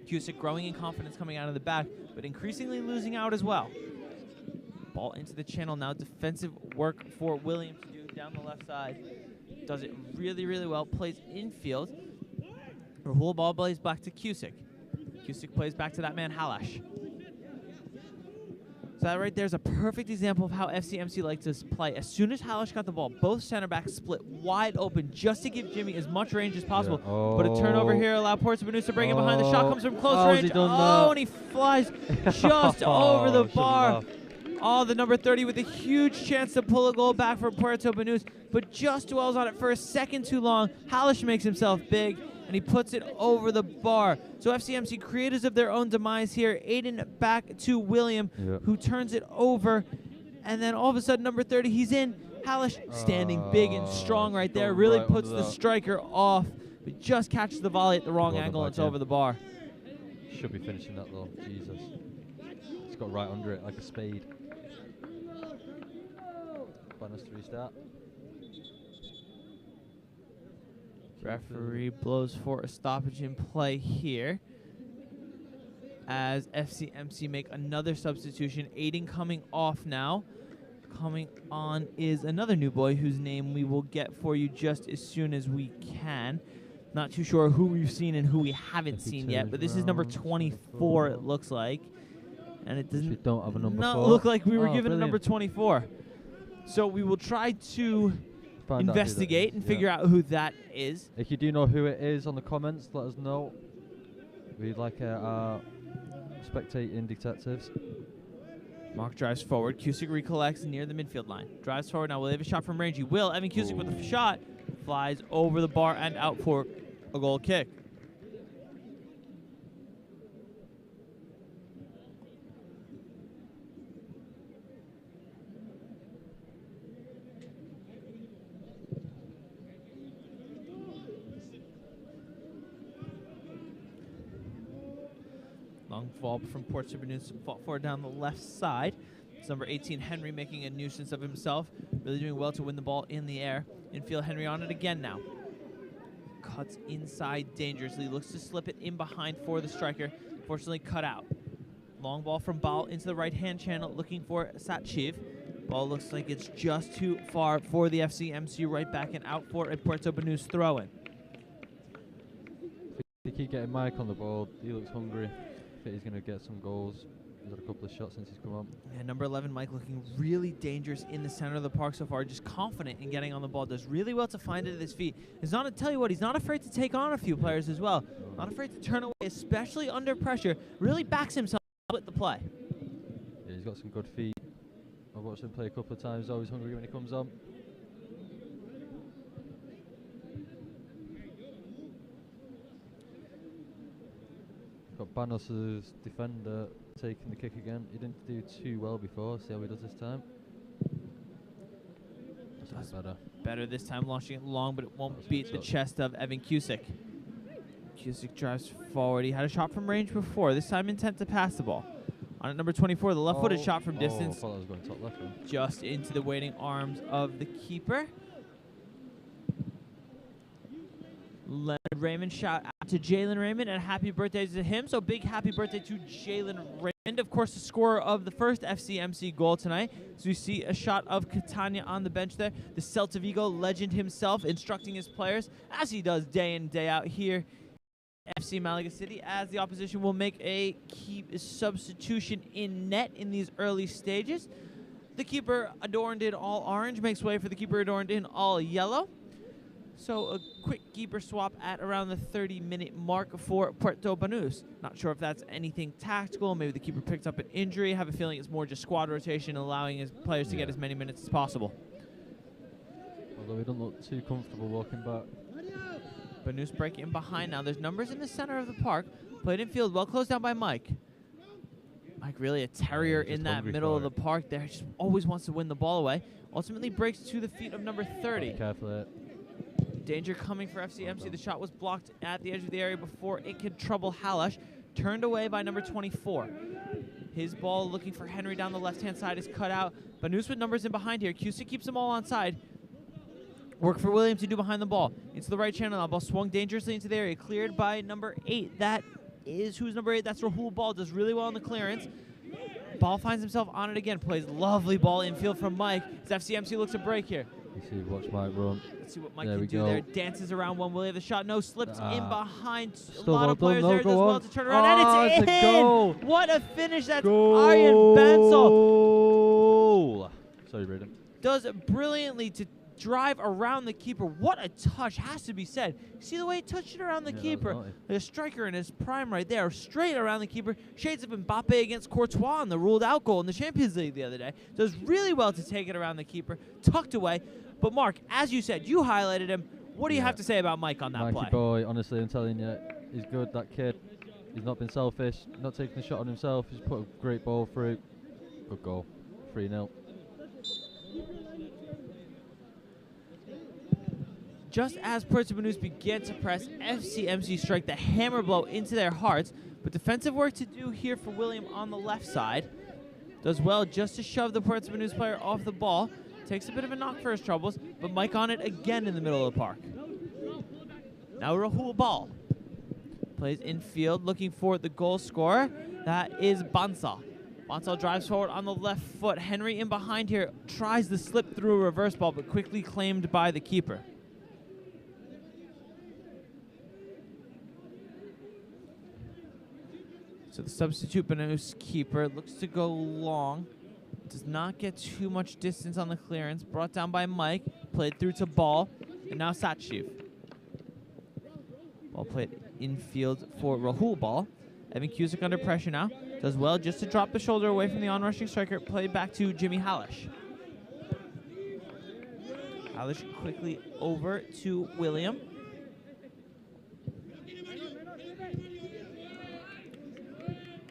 Cusick growing in confidence coming out of the back, but increasingly losing out as well. Ball into the channel now. Defensive work for William to do down the left side. Does it really, really well. Plays infield. Rahul Bal plays back to Cusick. Cusick plays back to that man, Halash. So that right there is a perfect example of how FCMC likes to play. As soon as Halash got the ball, both center backs split wide open just to give Jimmy as much range as possible. But a turnover here allowed Puerto Banus to bring it behind. The shot comes from close range. And he flies just over the bar. The number 30 with a huge chance to pull a goal back for Puerto Banus, but just dwells on it for a second too long. Halish makes himself big, and he puts it over the bar. So FCMC creators of their own demise here. Aiden back to William, who turns it over, and then all of a sudden, number 30, he's in. Halish standing big and strong right there, really puts the striker off, but just catches the volley at the wrong angle, and it's over the bar. Should be finishing that though, Jesus. It's got right under it like a spade. Banus to restart. Referee blows for a stoppage in play here as FCMC make another substitution. Aiden coming off now. Coming on is another new boy whose name we will get for you just as soon as we can. Not too sure who we've seen and who we haven't seen yet, but this is number 24, it looks like. And it doesn't don't have a number not 4. look like we were given brilliant. a number 24. So we will try to Find out who that investigate is, and yeah. figure out who that is. If you do know who it is on the comments, let us know. We'd like our spectating detectives. Mark drives forward. Cusick recollects near the midfield line. Drives forward now. Will he have a shot from range? He will. Evan Cusick with the shot. Flies over the bar and out for a goal kick. Long ball from Porto Banus, fought forward down the left side. It's number 18, Henry, making a nuisance of himself. Really doing well to win the ball in the air. Infield, Henry on it again now. Cuts inside dangerously. Looks to slip it in behind for the striker. Fortunately cut out. Long ball from Bal into the right-hand channel, looking for Satchiv. Ball looks like it's just too far for the FCMC. Right back and out for a Puerto Banus throw-in. They keep getting Mike on the ball. He looks hungry. I think he's going to get some goals. He's had a couple of shots since he's come on. Yeah, number 11, Mike, looking really dangerous in the center of the park so far. Just confident in getting on the ball. Does really well to find it at his feet. He's not, tell you what, he's not afraid to take on a few players as well. Not afraid to turn away, especially under pressure. Really backs himself with the play. Yeah, he's got some good feet. I've watched him play a couple of times. Always hungry when he comes on. Got Banus as defender taking the kick again. He didn't do too well before. See how he does this time. That's better. Better this time, launching it long, but it won't beat the chest of Evan Cusick. Cusick drives forward. He had a shot from range before. This time intent to pass the ball. On at number 24, the left-footed shot from distance. I thought that was going top left. Just into the waiting arms of the keeper. Leonard Raymond, shout out to Jalen Raymond and happy birthday to him. So big happy birthday to Jalen Raymond. Of course, the scorer of the first FCMC goal tonight. So we see a shot of Catania on the bench there. The Celta Vigo legend himself instructing his players, as he does day in, day out here FC Malaga City, as the opposition will make a substitution in net in these early stages. The keeper adorned in all orange makes way for the keeper adorned in all yellow. So a quick keeper swap at around the 30-minute mark for Puerto Banus. Not sure if that's anything tactical. Maybe the keeper picked up an injury. I have a feeling it's more just squad rotation, allowing his players to get as many minutes as possible. Although he doesn't look too comfortable walking back. Banus breaking in behind now. There's numbers in the center of the park. Played in field, well closed down by Mike. Mike really a terrier in that middle of the park there. Just always wants to win the ball away. Ultimately breaks to the feet of number 30. Careful there. Danger coming for FCMC. The shot was blocked at the edge of the area before it could trouble Halash. Turned away by number 24. His ball looking for Henry down the left-hand side is cut out. Banus with numbers in behind here. Cusick keeps them all on side. Work for William to do behind the ball. Into the right channel now. Ball swung dangerously into the area. Cleared by number 8. That is who's number 8. That's Rahul Ball. Does really well in the clearance. Ball finds himself on it again. Plays lovely ball infield from Mike. As FCMC looks to break here. Let's see, watch Mike run. Let's see what Mike can do there. Dances around one. Will he have the shot? No, slips in behind. A lot well of players done, there. Does well to turn around. And it's a in! goal. What a finish. That's Arjen Bansal. Goal! Sorry, Braden. Does brilliantly to drive around the keeper. What a touch, has to be said. See the way he touched it around the keeper? The striker in his prime right there, straight around the keeper. Shades of Mbappe against Courtois in the ruled out goal in the Champions League the other day. Does really well to take it around the keeper. Tucked away. But Mark, as you said, you highlighted him. What do you have to say about Mike on that play? Mikey boy, honestly, I'm telling you, he's good, that kid. He's not been selfish, not taking the shot on himself. He's put a great ball through. Good goal. 3-0. Just as Puerto Banus began to press, FCMC strike the hammer blow into their hearts. But defensive work to do here for William on the left side. Does well just to shove the Puerto Banus player off the ball. Takes a bit of a knock for his troubles, but Mike on it again in the middle of the park. Now Rahul Ball. Plays infield, looking for the goal scorer. That is Bansal. Bansal drives forward on the left foot. Henry in behind here tries to slip through a reverse ball, but quickly claimed by the keeper. So the substitute Banus keeper looks to go long. Does not get too much distance on the clearance. Brought down by Mike. Played through to Ball. And now Sachiv. Ball played infield for Rahul Ball. Evan Cusick under pressure now. Does well just to drop the shoulder away from the on-rushing striker. Played back to Jimmy Hallish. Hallish quickly over to William.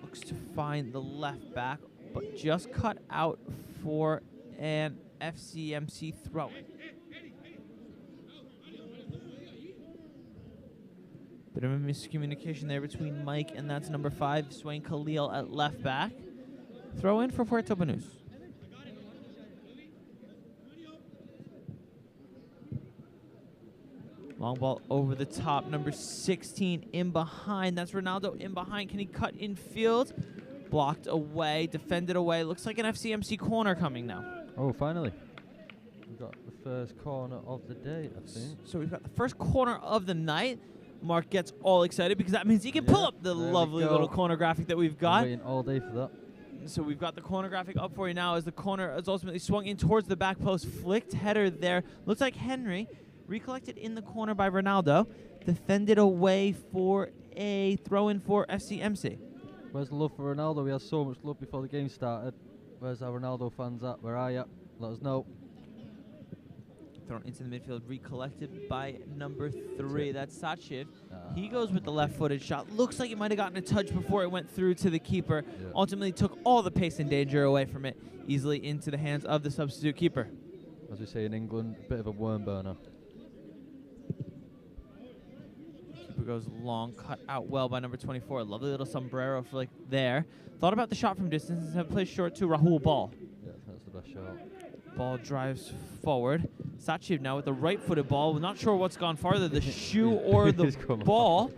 Looks to find the left back, but just cut out for an FCMC throw. Bit of a miscommunication there between Mike and that's number 5, Swain Khalil at left back. Throw in for Puerto Banus. Long ball over the top, number 16 in behind. That's Ronaldo in behind. Can he cut in field? Blocked away, defended away. Looks like an FCMC corner coming now. Oh, finally. We've got the first corner of the day, I think. So we've got the first corner of the night. Mark gets all excited because that means he can pull up the lovely little corner graphic that we've got. I'm waiting all day for that. So we've got the corner graphic up for you now as the corner is ultimately swung in towards the back post. Flicked header there. Looks like Henry. Recollected in the corner by Ronaldo. Defended away for a throw-in for FCMC. Where's the love for Ronaldo? We had so much love before the game started. Where's our Ronaldo fans at? Where are you? Let us know. Thrown into the midfield, recollected by number 3. That's Sachiv. He goes with the left-footed shot. Looks like it might have gotten a touch before it went through to the keeper. Yeah. Ultimately took all the pace and danger away from it, easily into the hands of the substitute keeper. As we say in England, a bit of a worm burner. Keeper goes long, cut out well by number 24. Lovely little sombrero flick there. Thought about the shot from distance and have played short to Rahul Ball. Yeah, that's the best shot. Ball drives forward. Sachiv now with the right-footed ball. We're not sure what's gone farther, the shoe or the ball.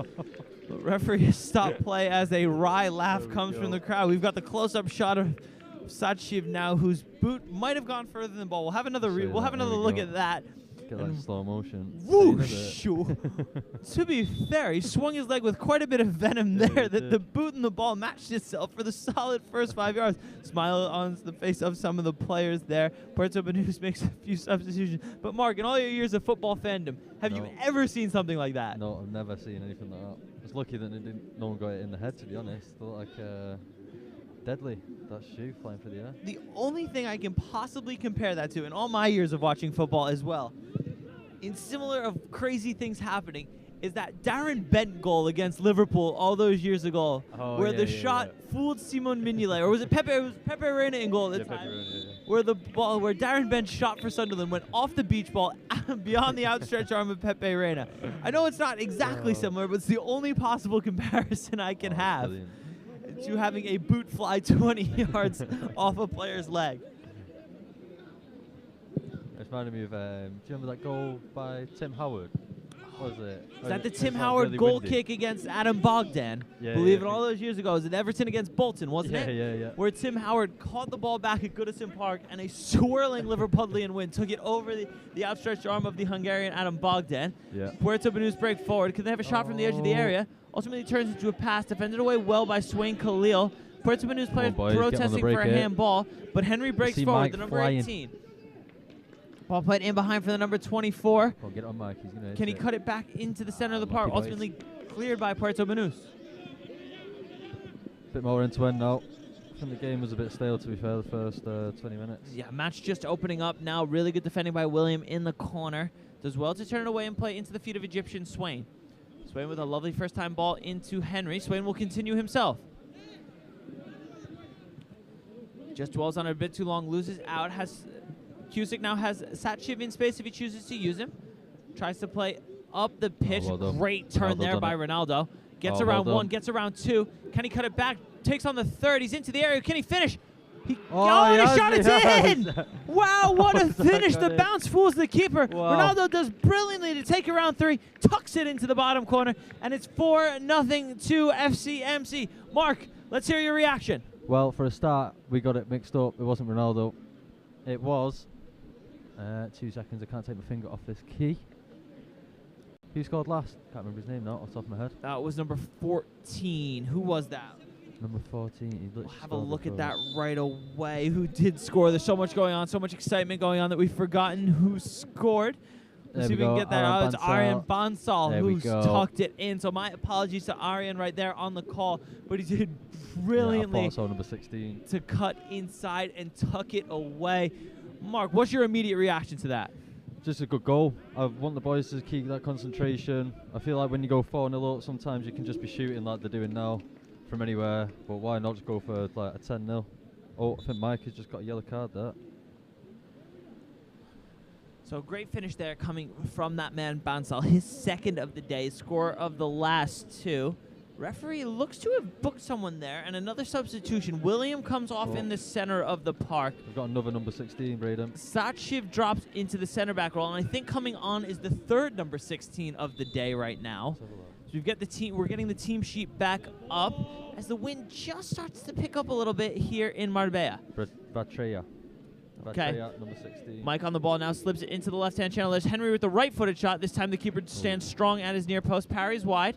The referee has stopped play as a wry laugh comes from the crowd. We've got the close-up shot of Sachiv now, whose boot might have gone further than the ball. We'll have another look at that. Get that in slow motion. Whoosh! To be fair, he swung his leg with quite a bit of venom there that the boot and the ball matched itself for the solid first 5 yards. Smile on the face of some of the players there. Puerto Banus makes a few substitutions. But Mark, in all your years of football fandom, have you ever seen something like that? No, I've never seen anything like that. I was lucky that no one got it in the head, to be honest. It looked like deadly, that shoe flying through the air. The only thing I can possibly compare that to in all my years of watching football as well, in similar of crazy things happening, is that Darren Bent goal against Liverpool all those years ago, where the shot fooled Simon Mignolet, or was it Pepe? It was Pepe Reina in goal at the time. Where the ball, where Darren Bent shot for Sunderland, went off the beach ball beyond the outstretched arm of Pepe Reina. I know it's not exactly similar, but it's the only possible comparison I can have to having a boot fly 20 yards off a player's leg. It reminded me of, do you remember that goal by Tim Howard? What was it? Is that the Tim Howard goal kick against Adam Bogdan? Believe it, all those years ago. It was at Everton against Bolton, wasn't it? Yeah. Where Tim Howard caught the ball back at Goodison Park and a swirling Liverpudlian wind took it over the outstretched arm of the Hungarian Adam Bogdan. Puerto Banus break forward. Could they have a shot from the edge of the area? Ultimately turns into a pass, defended away well by Swain Khalil. Puerto Banus players protesting for a handball, but Henry breaks forward, the number 18. Ball played in behind for the number 24. Oh, get on Mike. He's gonna Can he cut it back into the center of the park? Ultimately cleared by Puerto Banus. Bit more into end now. I think the game was a bit stale, to be fair, the first 20 minutes. Yeah, match just opening up now. Really good defending by William in the corner. Does well to turn it away and play into the feet of Egyptian Swain. Swain with a lovely first-time ball into Henry. Swain will continue himself. Just dwells on it a bit too long, loses out, Cusick now has Sachiv in space if he chooses to use him. Tries to play up the pitch. Great turn there by Ronaldo. Gets around 1, gets around 2. Can he cut it back? Takes on the 3rd. He's into the area. Can he finish? He shot it in! Wow, what a finish. The bounce fools the keeper. Ronaldo does brilliantly to take around 3, tucks it into the bottom corner, and it's 4-0 to FCMC. Mark, let's hear your reaction. Well, for a start, we got it mixed up. It wasn't Ronaldo. It was 2 seconds, I can't take my finger off this key. Who scored last? Can't remember his name now off the top of my head. That was number 14. Who was that? Number 14. He We'll literally have a scored look at before. that right away. Who did score? There's so much going on, so much excitement going on that we've forgotten who scored. There Let's see we if we can go, get that Aryan out. It's Aryan Bansal. Bansal There we who's go. tucked it in. So my apologies to Aryan right there on the call, but he did Yeah, I brilliantly thought so, number 16. to cut inside and tuck it away. Mark, what's your immediate reaction to that? Just a good goal. I want the boys to keep that concentration. I feel like when you go 4-0 up, sometimes you can just be shooting like they're doing now from anywhere. But why not just go for like a 10-0? Oh, I think Mike has just got a yellow card there. So great finish there coming from that man Bansal. His second of the day, score of the last two. Referee looks to have booked someone there, and another substitution. William comes off in the center of the park. We've got another number 16, Braden. Sachiv drops into the center back role, and I think coming on is the third number 16 of the day right now. So we've got the team. We're getting the team sheet back up as the wind just starts to pick up a little bit here in Marbella. Vatreya. Okay. Number 16. Mike on the ball now, slips it into the left-hand channel. There's Henry with the right-footed shot. This time the keeper stands strong at his near post, parries wide.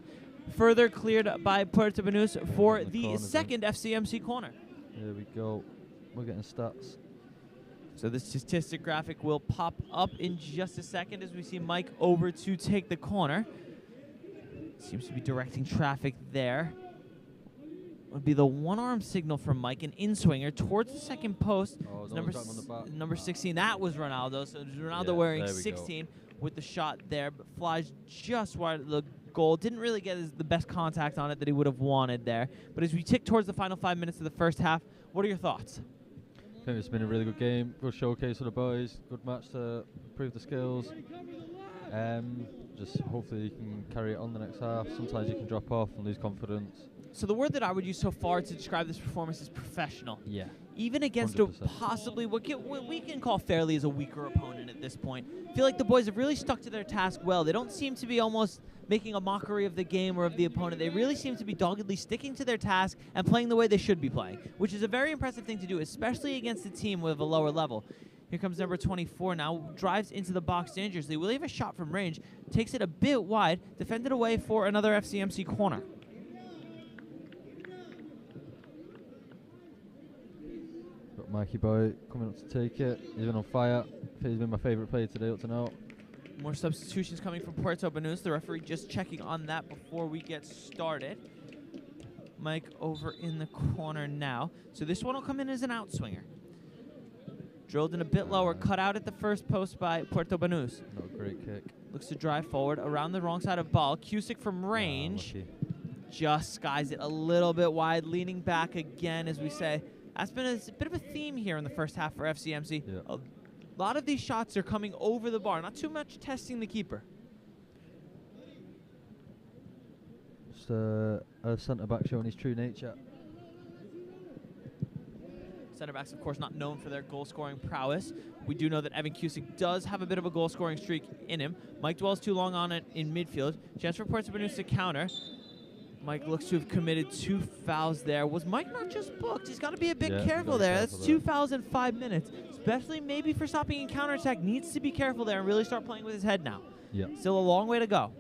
Further cleared by Puerto Banus for the second FCMC corner. There we go. We're getting stats. So the statistic graphic will pop up in just a second as we see Mike over to take the corner. Seems to be directing traffic there. Would be the one-arm signal from Mike, an in-swinger towards the second post. Oh, number 16, that was Ronaldo. So Ronaldo Yeah, wearing there we 16 with the shot there, but flies just wide of the goal. Didn't really get the best contact on it that he would have wanted there. But as we tick towards the final 5 minutes of the first half, what are your thoughts? I think it's been a really good game, good showcase for the boys, good match to prove the skills. Just hopefully you can carry it on the next half. Sometimes you can drop off and lose confidence. So the word that I would use so far to describe this performance is professional. Yeah. Even against 100%. a possibly what we can call fairly as a weaker opponent at this point. I feel like the boys have really stuck to their task well. They don't seem to be almost making a mockery of the game or of the opponent. They really seem to be doggedly sticking to their task and playing the way they should be playing, which is a very impressive thing to do, especially against a team with a lower level. Here comes number 24 now, drives into the box dangerously. Will he have a shot from range? Takes it a bit wide, defended away for another FCMC corner. Got Mikey Boy coming up to take it. He's been on fire. He's been my favourite player today up to now. More substitutions coming from Puerto Banus. The referee just checking on that before we get started. Mike over in the corner now. So this one will come in as an outswinger. Drilled in a bit lower, cut out at the first post by Puerto Banus. Not a great kick. Looks to drive forward around the wrong side of ball. Cusick from range. Just skies it a little bit wide, leaning back again, as we say. That's been a bit of a theme here in the first half for FCMC. Yeah. A lot of these shots are coming over the bar, not too much testing the keeper. Just a centre-back showing his true nature. Centre-backs, of course, not known for their goal-scoring prowess. We do know that Evan Cusick does have a bit of a goal-scoring streak in him. Mike dwells too long on it in midfield. Chance for Puerto Banus to counter. Mike looks to have committed 2 fouls there. Was Mike not just booked? He's got to be a bit careful there. That's 2 fouls in 5 minutes, especially maybe for stopping in counterattack. Needs to be careful there and really start playing with his head now. Yeah. Still a long way to go.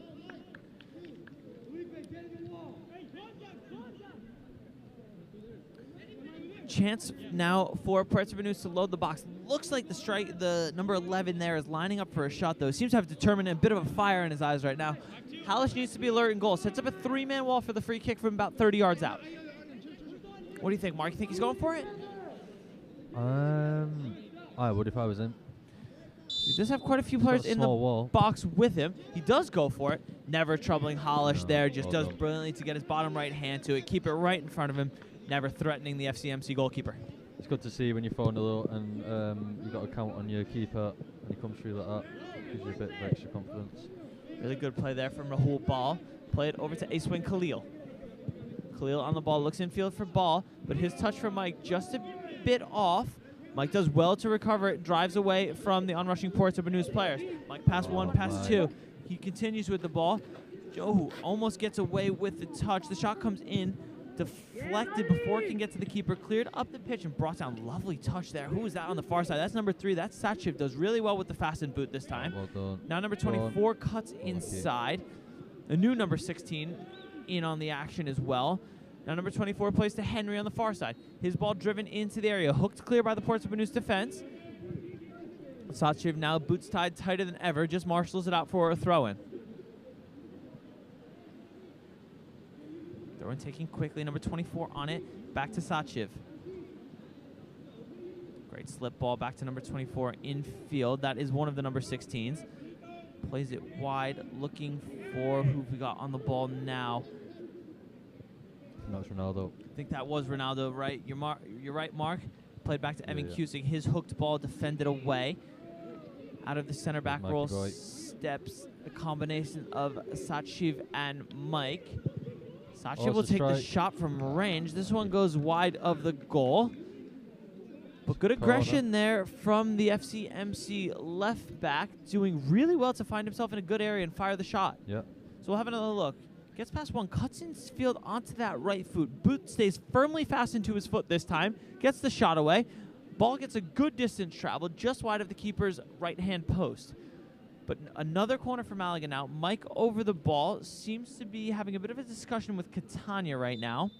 Chance now for Puerto Banus to load the box. Looks like the number 11 there is lining up for a shot, though. Seems to have determined a bit of a fire in his eyes right now. Hallish needs to be alert in goal. Sets up a 3-man wall for the free kick from about 30 yards out. What do you think, Mark? You think he's going for it? I would if I was him. He does have quite a few players in the box with him. He does go for it. Never troubling Hallish there. Just does brilliantly to get his bottom right hand to it. Keep it right in front of him. Never threatening the FCMC goalkeeper. It's good to see when you're 4-0 and you've got to count on your keeper and he comes through like that. Gives you a bit of extra confidence. Really good play there from Rahul Ball. Play it over to ace-wing Khalil. Khalil on the ball, looks infield for Ball, but his touch from Mike just a bit off. Mike does well to recover it, drives away from the onrushing Puerto Banus players. Mike pass one, pass two. He continues with the ball. Joe almost gets away with the touch. The shot comes in, deflected before it can get to the keeper, cleared up the pitch and brought down. Lovely touch there. Who is that on the far side? That's number 3. That's Sachiv. Does really well with the fastened boot this time. Well done. Now number 24 cuts inside. A new number 16 in on the action as well. Now number 24 plays to Henry on the far side. His ball driven into the area, hooked clear by the Porto Banus defense. Sachiv now boots tied tighter than ever, just marshals it out for a throw-in. Throw-in taking quickly, number 24 on it, back to Sachiv. Great slip ball back to number 24 infield. That is one of the number 16s. Plays it wide, looking for who we got on the ball now. No, it's Ronaldo. I think that was Ronaldo, right? You're right, Mark. Played back to Evan Yeah. Cusick. His hooked ball defended away. Out of the center back Mike role Goy. steps a combination of Sachiv and Mike. Sachiv Oh, will it's a take the strike. shot from range. This one goes wide of the goal. But good Corner. aggression there from the FCMC left back, doing really well to find himself in a good area and fire the shot. Yeah. So we'll have another look. Gets past one, cuts in field onto that right foot. Boot stays firmly fastened to his foot this time. Gets the shot away. Ball gets a good distance travel, just wide of the keeper's right-hand post. But another corner for Malaga now. Mike over the ball. Seems to be having a bit of a discussion with Catania right now.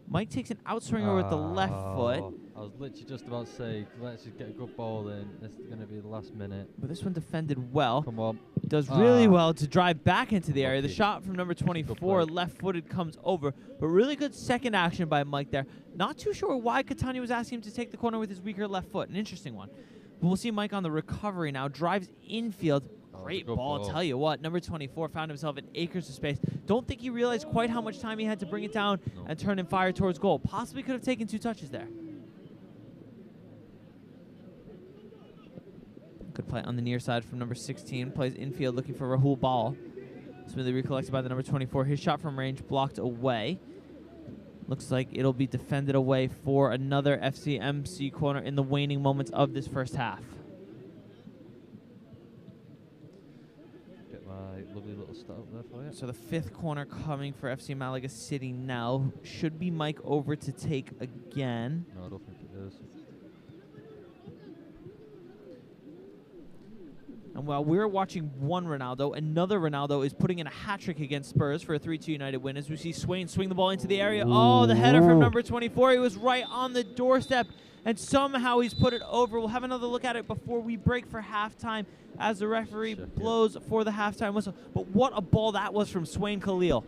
Mike takes an outswinger with the left foot. I was literally just about to say, let's just get a good ball in. This is going to be the last minute. But this one defended well. Come on. Does really well to drive back into the area. The Lucky. shot from number 24, left-footed, comes over. But really good second action by Mike there. Not too sure why Catania was asking him to take the corner with his weaker left foot. An interesting one. But we'll see Mike on the recovery now. Drives infield. Great ball, ball. tell you what. Number 24 found himself in acres of space. Don't think he realized quite how much time he had to bring it down and turn and fire towards goal. Possibly could have taken 2 touches there. Good play on the near side from number 16. Plays infield looking for Rahul Ball. Smoothly recollected by the number 24. His shot from range blocked away. Looks like it'll be defended away for another FCMC corner in the waning moments of this first half. Get my lovely little stat up there for you. So the 5th corner coming for FC Malaga City now. Should be Mike over to take again. No, I don't think it is. And while we're watching one Ronaldo, another Ronaldo is putting in a hat-trick against Spurs for a 3-2 United win as we see Swain swing the ball into the area. Oh, the header from number 24. He was right on the doorstep, and somehow he's put it over. We'll have another look at it before we break for halftime as the referee blows for the halftime whistle. But what a ball that was from Swain Khalil.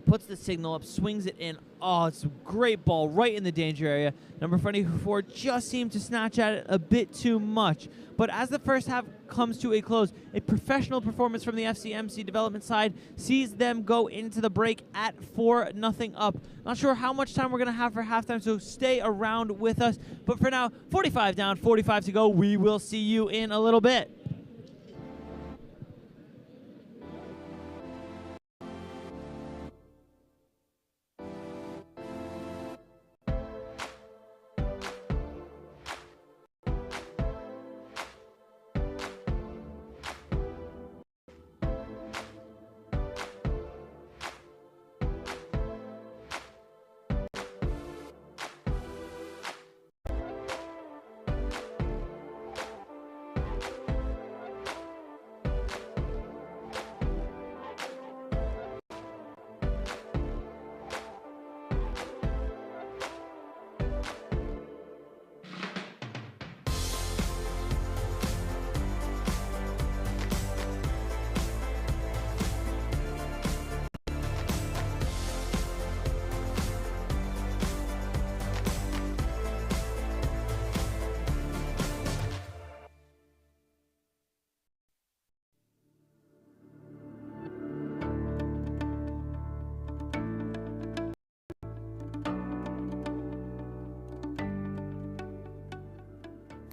Puts the signal up, swings it in. Oh, it's a great ball right in the danger area. Number 24 just seemed to snatch at it a bit too much. But as the first half comes to a close, a professional performance from the FCMC development side sees them go into the break at 4-0 up. Not sure how much time we're going to have for halftime, so stay around with us. But for now, 45 down, 45 to go. We will see you in a little bit.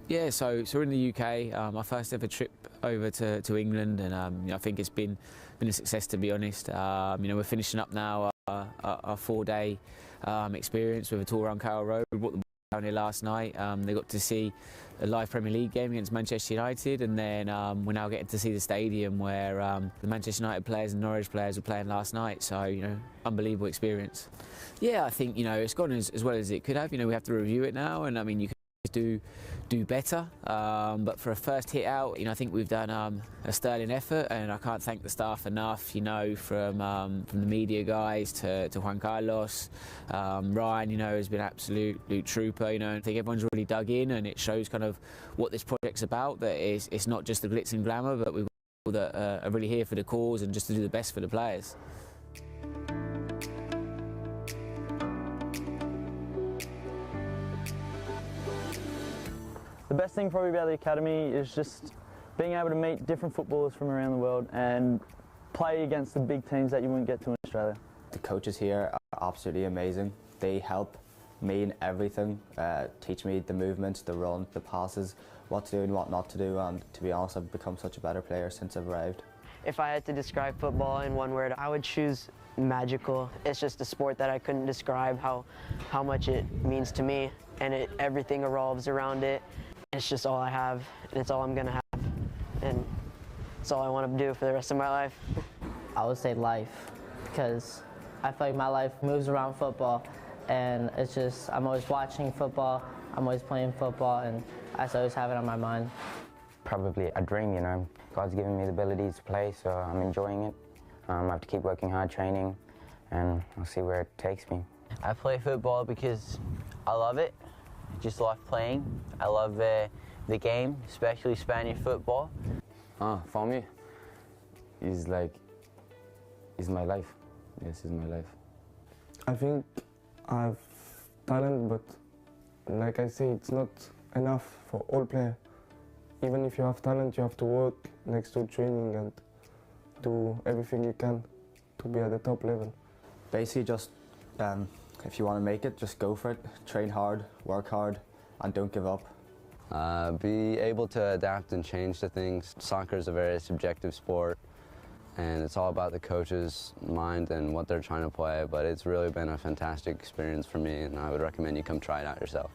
Yeah, so we're in the UK. My first ever trip over to England, and I think it's been a success, to be honest. We're finishing up now our 4-day experience with a tour around Carroll Road. We brought the boys down here last night. They got to see a live Premier League game against Manchester United, and then we're now getting to see the stadium where the Manchester United players and Norwich players were playing last night. So unbelievable experience. Yeah, I think it's gone as well as it could have. We have to review it now, and I mean you can do better, but for a first hit out, I think we've done a sterling effort, and I can't thank the staff enough. From the media guys to Juan Carlos, Ryan, has been absolute trooper. I think everyone's really dug in, and it shows kind of what this project's about. That it's not just the glitz and glamour, but we've got people that are really here for the cause and just to do the best for the players. The best thing probably about the academy is just being able to meet different footballers from around the world and play against the big teams that you wouldn't get to in Australia. The coaches here are absolutely amazing. They help me in everything, teach me the movements, the run, the passes, what to do and what not to do, and to be honest, I've become such a better player since I've arrived. If I had to describe football in one word, I would choose magical. It's just a sport that I couldn't describe how much it means to me, and everything revolves around it. It's just all I have, and it's all I'm gonna have, and it's all I want to do for the rest of my life. I would say life, because I feel like my life moves around football, and it's just, I'm always watching football, I'm always playing football, and I always have it on my mind. Probably a dream, God's given me the abilities to play, so I'm enjoying it. I have to keep working hard, training, and I'll see where it takes me. I play football because I love it. I just love playing. I love the game, especially Spanish football. For me, it's my life. Yes, it's my life. I think I have talent, but like I say, it's not enough for all players. Even if you have talent, you have to work next to training and do everything you can to be at the top level. Basically just, if you want to make it, just go for it. Train hard, work hard, and don't give up. Be able to adapt and change to things. Soccer is a very subjective sport, and it's all about the coach's mind and what they're trying to play, but it's really been a fantastic experience for me, and I would recommend you come try it out yourself.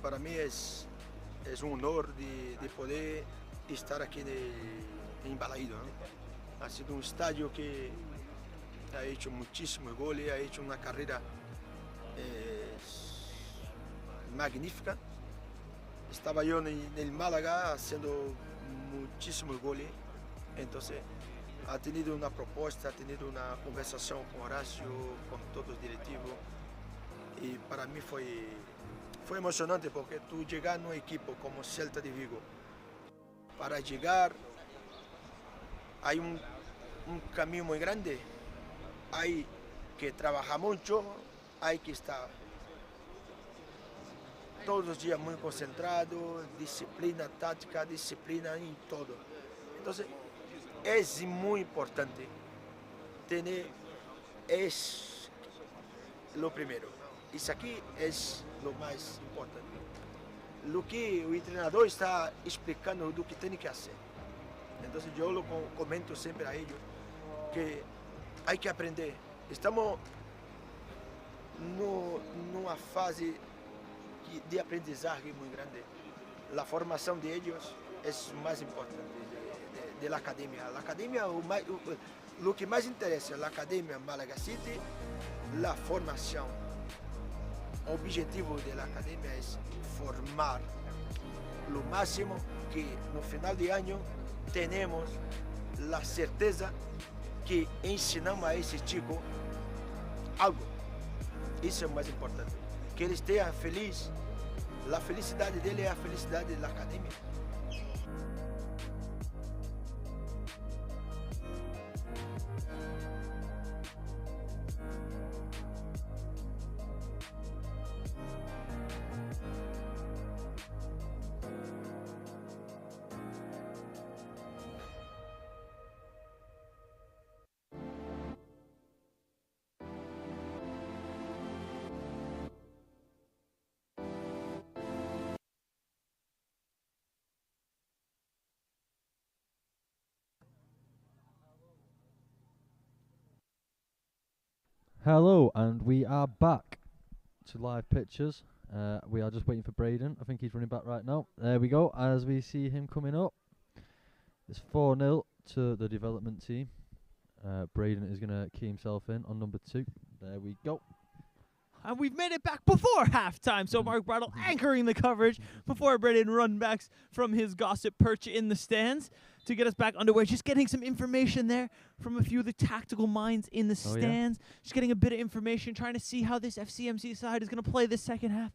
Para mí es un honor de poder estar aquí embalaído, ¿no? Ha sido un estadio que ha hecho muchísimos goles, ha hecho una carrera magnífica. Estaba yo en el Málaga haciendo muchísimos goles, entonces ha tenido una propuesta, ha tenido una conversación con Horacio, con todos los directivos, y para mí fue emocionante porque tú llegar a un equipo como Celta de Vigo, para llegar hay un camino muy grande, hay que trabajar mucho, hay que estar todos los días muy concentrado, disciplina táctica, disciplina en todo. Entonces, es muy importante tener, es lo primero. Eso aquí es lo más importante. Lo que el entrenador está explicando lo que tiene que hacer. Entonces yo lo comento siempre a ellos, que hay que aprender. Estamos en una fase de aprendizaje muy grande. La formación de ellos es más importante de la academia. La academia, lo que más interesa, la academia Malaga City, la formación. El objetivo de la academia es formar lo máximo, que no final de año tenemos la certeza que ensinamos a ese chico algo. Eso es más importante. Que él esté feliz. La felicidad de él es la felicidad de la academia. Hello, and we are back to live pictures. We are just waiting for Braden. I think he's running back right now. There we go, as we see him coming up. It's 4-0 to the development team. Braden is going to key himself in on number 2. There we go. And we've made it back before halftime, so Mark Brattle anchoring the coverage before Braden run backs from his gossip perch in the stands to get us back underway. Just getting some information there from a few of the tactical minds in the stands. Just getting a bit of information, trying to see how this FCMC side is going to play this second half.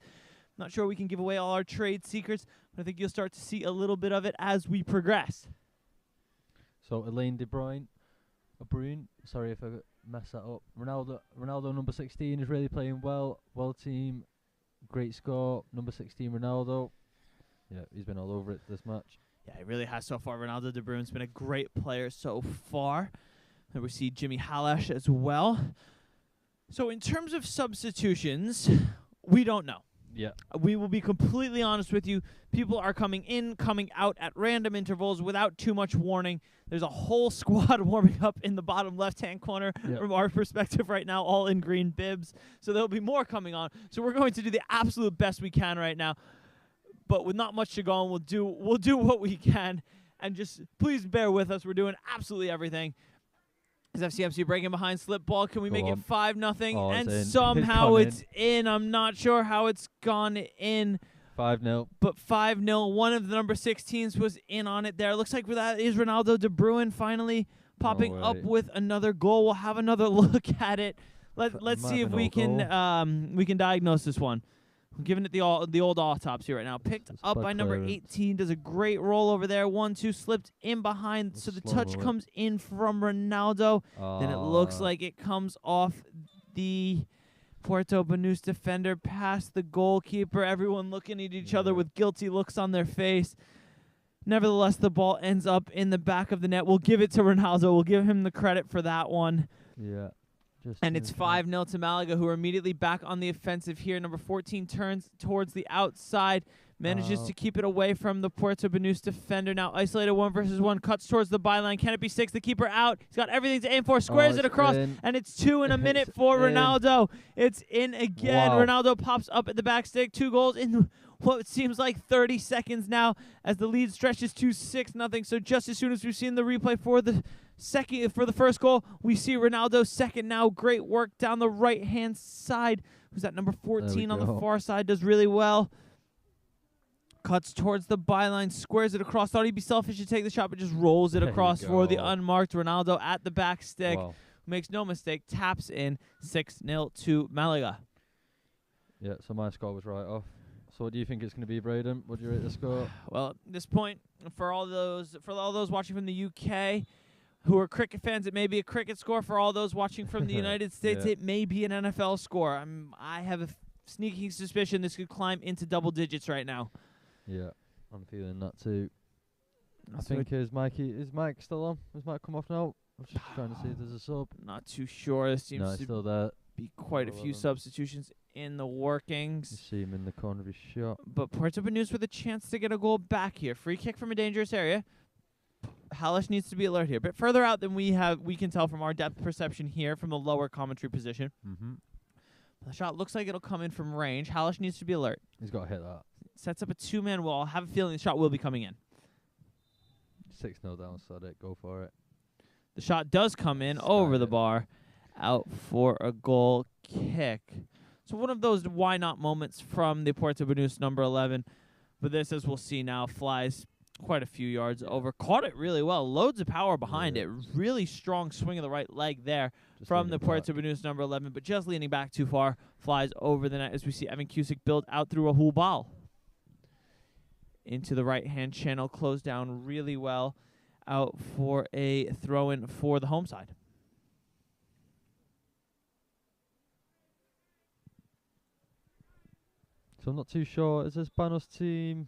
Not sure we can give away all our trade secrets, but I think you'll start to see a little bit of it as we progress. So Elaine De Bruyne, sorry if I messed that up. Ronaldo number 16 is really playing well. Well team, great score. Number 16 Ronaldo. Yeah, he's been all over it this match. Yeah, he really has so far. Ronaldo De Bruyne's been a great player so far. And we see Jimmy Halash as well. So in terms of substitutions, we don't know. Yeah. We will be completely honest with you. People are coming in, coming out at random intervals without too much warning. There's a whole squad warming up in the bottom left-hand corner from our perspective right now, all in green bibs. So there'll be more coming on. So we're going to do the absolute best we can right now. But with not much to go on, we'll do what we can. And just please bear with us. We're doing absolutely everything. Is FCMC breaking behind slip ball? Can we make it 5-0? Oh, and it's somehow it's in. I'm not sure how it's gone in. 5-0. But 5-0. One of the number 16s was in on it there. Looks like that is Ronaldo De Bruyne finally popping up with another goal. We'll have another look at it. Let's see if we can diagnose this one. I'm giving it the old autopsy right now. Picked up by number 18. Does a great roll over there. 1-2 slipped in behind. So the touch comes in from Ronaldo. Then it looks like it comes off the Puerto Banus defender past the goalkeeper. Everyone looking at each other with guilty looks on their face. Nevertheless, the ball ends up in the back of the net. We'll give it to Ronaldo. We'll give him the credit for that one. Yeah. And it's 5-0 to Malaga, who are immediately back on the offensive here. Number 14 turns towards the outside, manages to keep it away from the Puerto Banus defender. Now isolated 1-versus-1, cuts towards the byline. Can it be 6? The keeper out. He's got everything to aim for, squares it across, and it's 2 in a minute for Ronaldo. It's in again. Wow. Ronaldo pops up at the back stick. 2 goals in what seems like 30 seconds now as the lead stretches to 6-0. So just as soon as we've seen the replay for the first goal, we see Ronaldo's second now. Great work down the right-hand side. Who's that? Number 14 on the far side, does really well. Cuts towards the byline, squares it across. Thought he'd be selfish to take the shot, but just rolls it across for the unmarked Ronaldo at the back stick. Wow. Who makes no mistake, taps in 6-0 to Malaga. Yeah, so my score was right off. So what do you think it's going to be, Braden? What do you rate the score? Well, at this point, for all those watching from the UK who are cricket fans, it may be a cricket score. For all those watching from the United States, it may be an NFL score. I have a sneaking suspicion this could climb into double digits right now. Yeah, I'm feeling that too. I think is Mike still on? Has Mike come off now? I'm just trying to see if there's a sub. Not too sure. There seems to still there. Be quite a few substitutions in the workings. You see him in the corner of his shot. But Puerto Banus with a chance to get a goal back here. Free kick from a dangerous area. Halish needs to be alert here. A bit further out than we can tell from our depth perception here from the lower commentary position. The shot looks like it'll come in from range. Halish needs to be alert. He's got to hit that. Sets up a 2-man wall. I have a feeling the shot will be coming in. 6-0 down, Sadik. Go for it. The shot does come in over the bar. Out for a goal kick. So one of those why not moments from the Puerto Banus number 11. But this, as we'll see now, flies quite a few yards over. Caught it really well. Loads of power behind it. Really strong swing of the right leg there from the Puerto Banus number 11. But just leaning back too far, flies over the net as we see Evan Cusick build out through Rahul Bal. Into the right-hand channel, closed down really well. Out for a throw-in for the home side. So I'm not too sure. Is this Banus team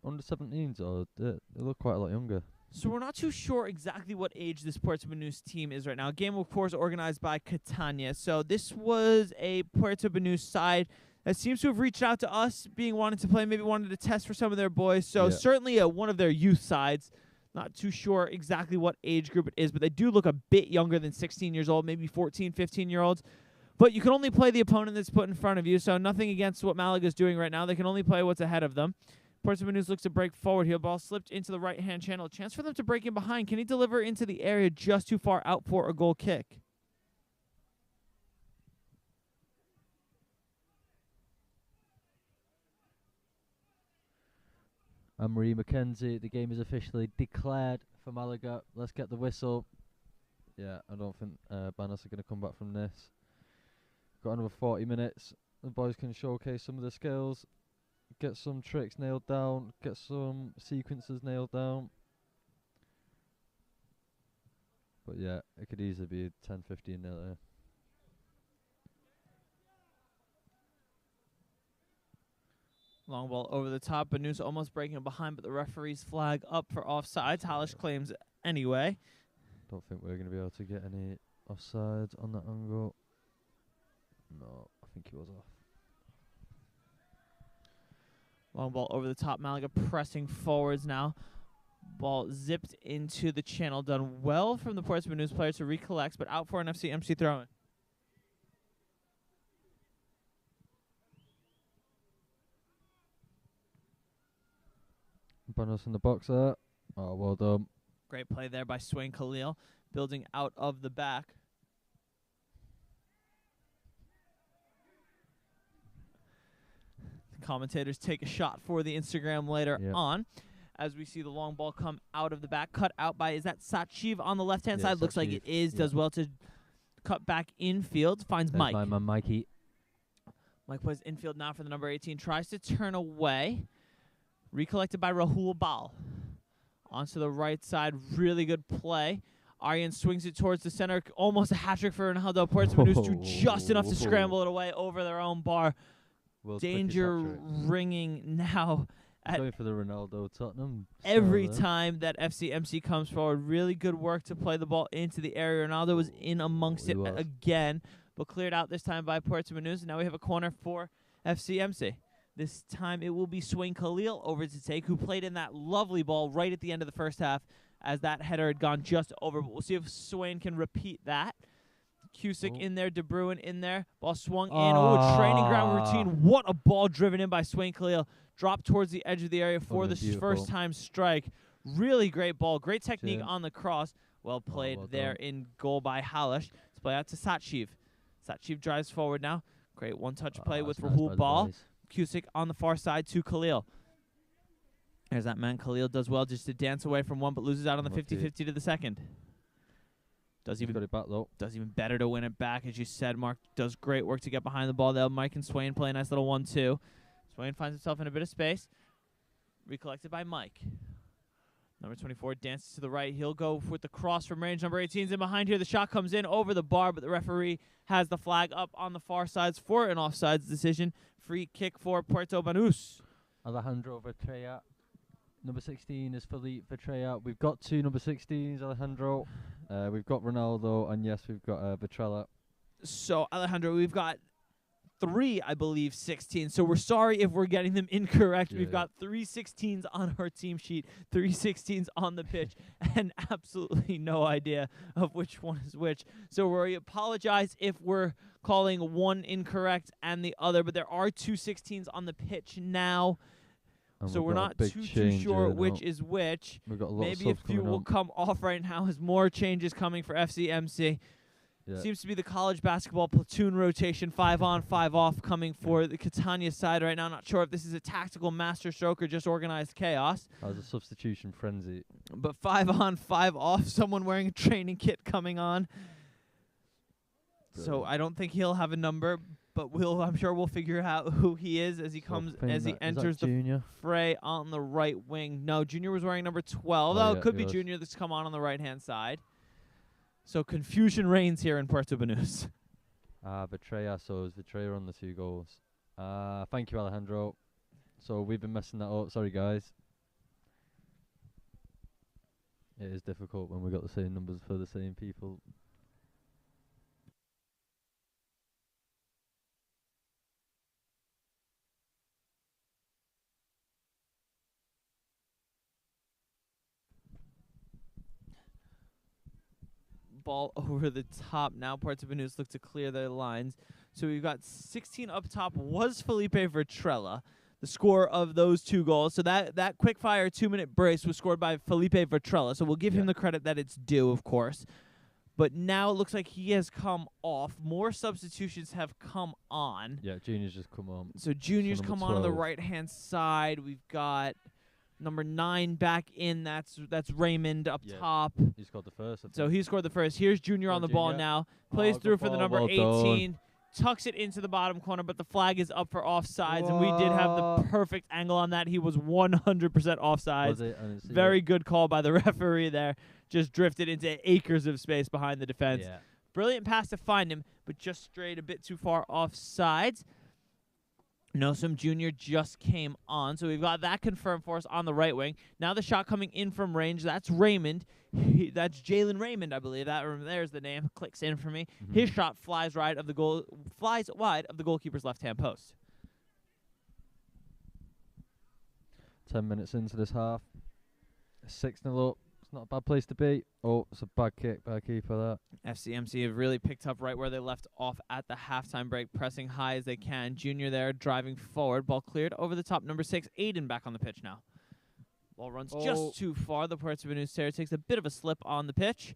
under 17s or they look quite a lot younger? So we're not too sure exactly what age this Puerto Banus team is right now. Game, of course, organized by Catania. So this was a Puerto Banus side that seems to have reached out to us, being wanted to play, maybe wanted to test for some of their boys. So certainly one of their youth sides. Not too sure exactly what age group it is, but they do look a bit younger than 16 years old, maybe 14, 15-year-olds. But you can only play the opponent that's put in front of you, so nothing against what Malaga's doing right now. They can only play what's ahead of them. Puerto Banus looks to break forward here. Ball slipped into the right-hand channel. A chance for them to break in behind. Can he deliver into the area just too far out for a goal kick? Marie McKenzie, the game is officially declared for Malaga. Let's get the whistle. Yeah, I don't think Banus are going to come back from this. Got another 40 minutes. The boys can showcase some of their skills, get some tricks nailed down, get some sequences nailed down. But yeah, it could easily be 10-15 nil there. Long ball over the top. Banus almost breaking behind, but the referee's flag up for offsides. Halish claims anyway. Don't think we're going to be able to get any offsides on that angle. No, I think he was off. Long ball over the top. Malaga pressing forwards now. Ball zipped into the channel. Done well from the Puerto Banus player to recollect, but out for an FC throw-in. Banus in the box there. Oh, well done. Great play there by Swain Khalil, building out of the back. The commentators take a shot for the Instagram later on. As we see the long ball come out of the back, cut out by, is that Sachiv on the left-hand side? Looks like it is. Does well to cut back infield. Finds Mike. My man Mikey. Mike plays infield now for the number 18. Tries to turn away. Recollected by Rahul Bal. Onto the right side. Really good play. Aryan swings it towards the center. Almost a hat-trick for Ronaldo. Puerto Banus do just enough to scramble it away over their own bar. Danger ringing now Going for the Ronaldo Tottenham. Every style there. time that FCMC comes forward, really good work to play the ball into the area. Ronaldo was in amongst it again, but cleared out this time by Puerto Banus. Now we have a corner for FCMC. This time it will be Swain Khalil over to take, who played in that lovely ball right at the end of the first half as that header had gone just over. But we'll see if Swain can repeat that. Cusick in there, De Bruyne in there. Ball swung in. Oh, training ground routine. What a ball driven in by Swain Khalil. Dropped towards the edge of the area for the first time strike. Really great ball. Great technique on the cross. Well played there in goal by Halish. Let's play out to Sachiv. Sachiv drives forward now. Great one-touch play with Rahul Ball. Cusick on the far side to Khalil. There's that man. Khalil does well just to dance away from one, but loses out on the 50-50 to the second. Does even better to win it back, as you said. Mark does great work to get behind the ball there. Mike and Swain play a nice little 1-2. Swain finds himself in a bit of space. Recollected by Mike. Number 24 dances to the right. He'll go with the cross from range. Number 18's in behind here. The shot comes in over the bar, but the referee has the flag up on the far sides for an offsides decision. Free kick for Puerto Banus. Alejandro Vitrea. Number 16 is Philippe Vitrea. We've got two number 16s, Alejandro. We've got Ronaldo, and yes, we've got Vitrella. So, Alejandro, we've got 3, I believe, 16. So we're sorry if we're getting them incorrect. We've got 3 16s on our team sheet, 3 16s on the pitch, and absolutely no idea of which one is which. So we apologize if we're calling one incorrect and the other, but there are 2 16s on the pitch now. And so we're not too sure which is which. We've got a lot Maybe a few will come off right now as more changes coming for FCMC. Yeah. Seems to be the college basketball platoon rotation, 5 on, 5 off, coming for the Catania side right now. Not sure if this is a tactical master stroke or just organized chaos. That was a substitution frenzy. But 5 on, 5 off, someone wearing a training kit coming on. So I don't think he'll have a number, but I'm sure we'll figure out who he is as he enters the fray on the right wing. No, Junior was wearing number 12. Oh, it could be Junior that's come on the right-hand side. So confusion reigns here in Puerto Banus. Vitrea, so is Vitrea on the 2 goals. Thank you, Alejandro. So we've been messing that up. Sorry, guys. It is difficult when we got the same numbers for the same people. Ball over the top. Now Puerto Banus look to clear their lines. So we've got 16 up top was Felipe Vitrella, the scorer of those 2 goals. So that quick fire 2-minute brace was scored by Felipe Vitrella. So we'll give him the credit that it's due, of course. But now it looks like he has come off. More substitutions have come on. Yeah, Junior's just come on. So Junior's come on the right-hand side. We've got number 9 back in. That's Raymond up top. He scored the first. So he scored the first. Here's Junior on the ball now. Plays through for the number 18. Tucks it into the bottom corner, but the flag is up for offsides, and we did have the perfect angle on that. He was 100% offsides. Very good call by the referee there. Just drifted into acres of space behind the defense. Yeah. Brilliant pass to find him, but just strayed a bit too far offsides. Nosum Jr. just came on, so we've got that confirmed for us on the right wing. Now the shot coming in from range. That's Raymond. That's Jalen Raymond, I believe. There's the name. Clicks in for me. His shot flies wide of the goalkeeper's left-hand post. 10 minutes into this half. 6-0 up. It's not a bad place to be. Oh, it's a bad kick by keeper that. FCMC have really picked up right where they left off at the halftime break, pressing high as they can. Junior there driving forward. Ball cleared over the top. Number 6, Aiden back on the pitch now. Ball runs just too far. The Puerto Banus player takes a bit of a slip on the pitch.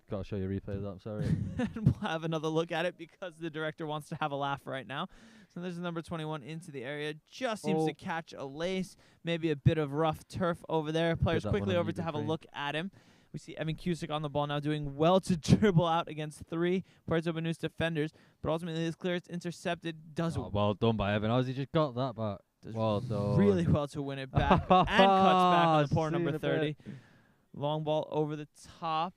Gotta show you a replay of that, I'm sorry. And we'll have another look at it because the director wants to have a laugh right now. So there's number 21 into the area. Just seems to catch a lace. Maybe a bit of rough turf over there. Players quickly over to have a look at him. We see Evan Cusick on the ball now doing well to dribble out against 3 Puerto Banus defenders. But ultimately his clearance intercepted. Well done by Evan. How's he just got that back? Well done. Really well to win it back. And cuts back on the poor number 30. Long ball over the top.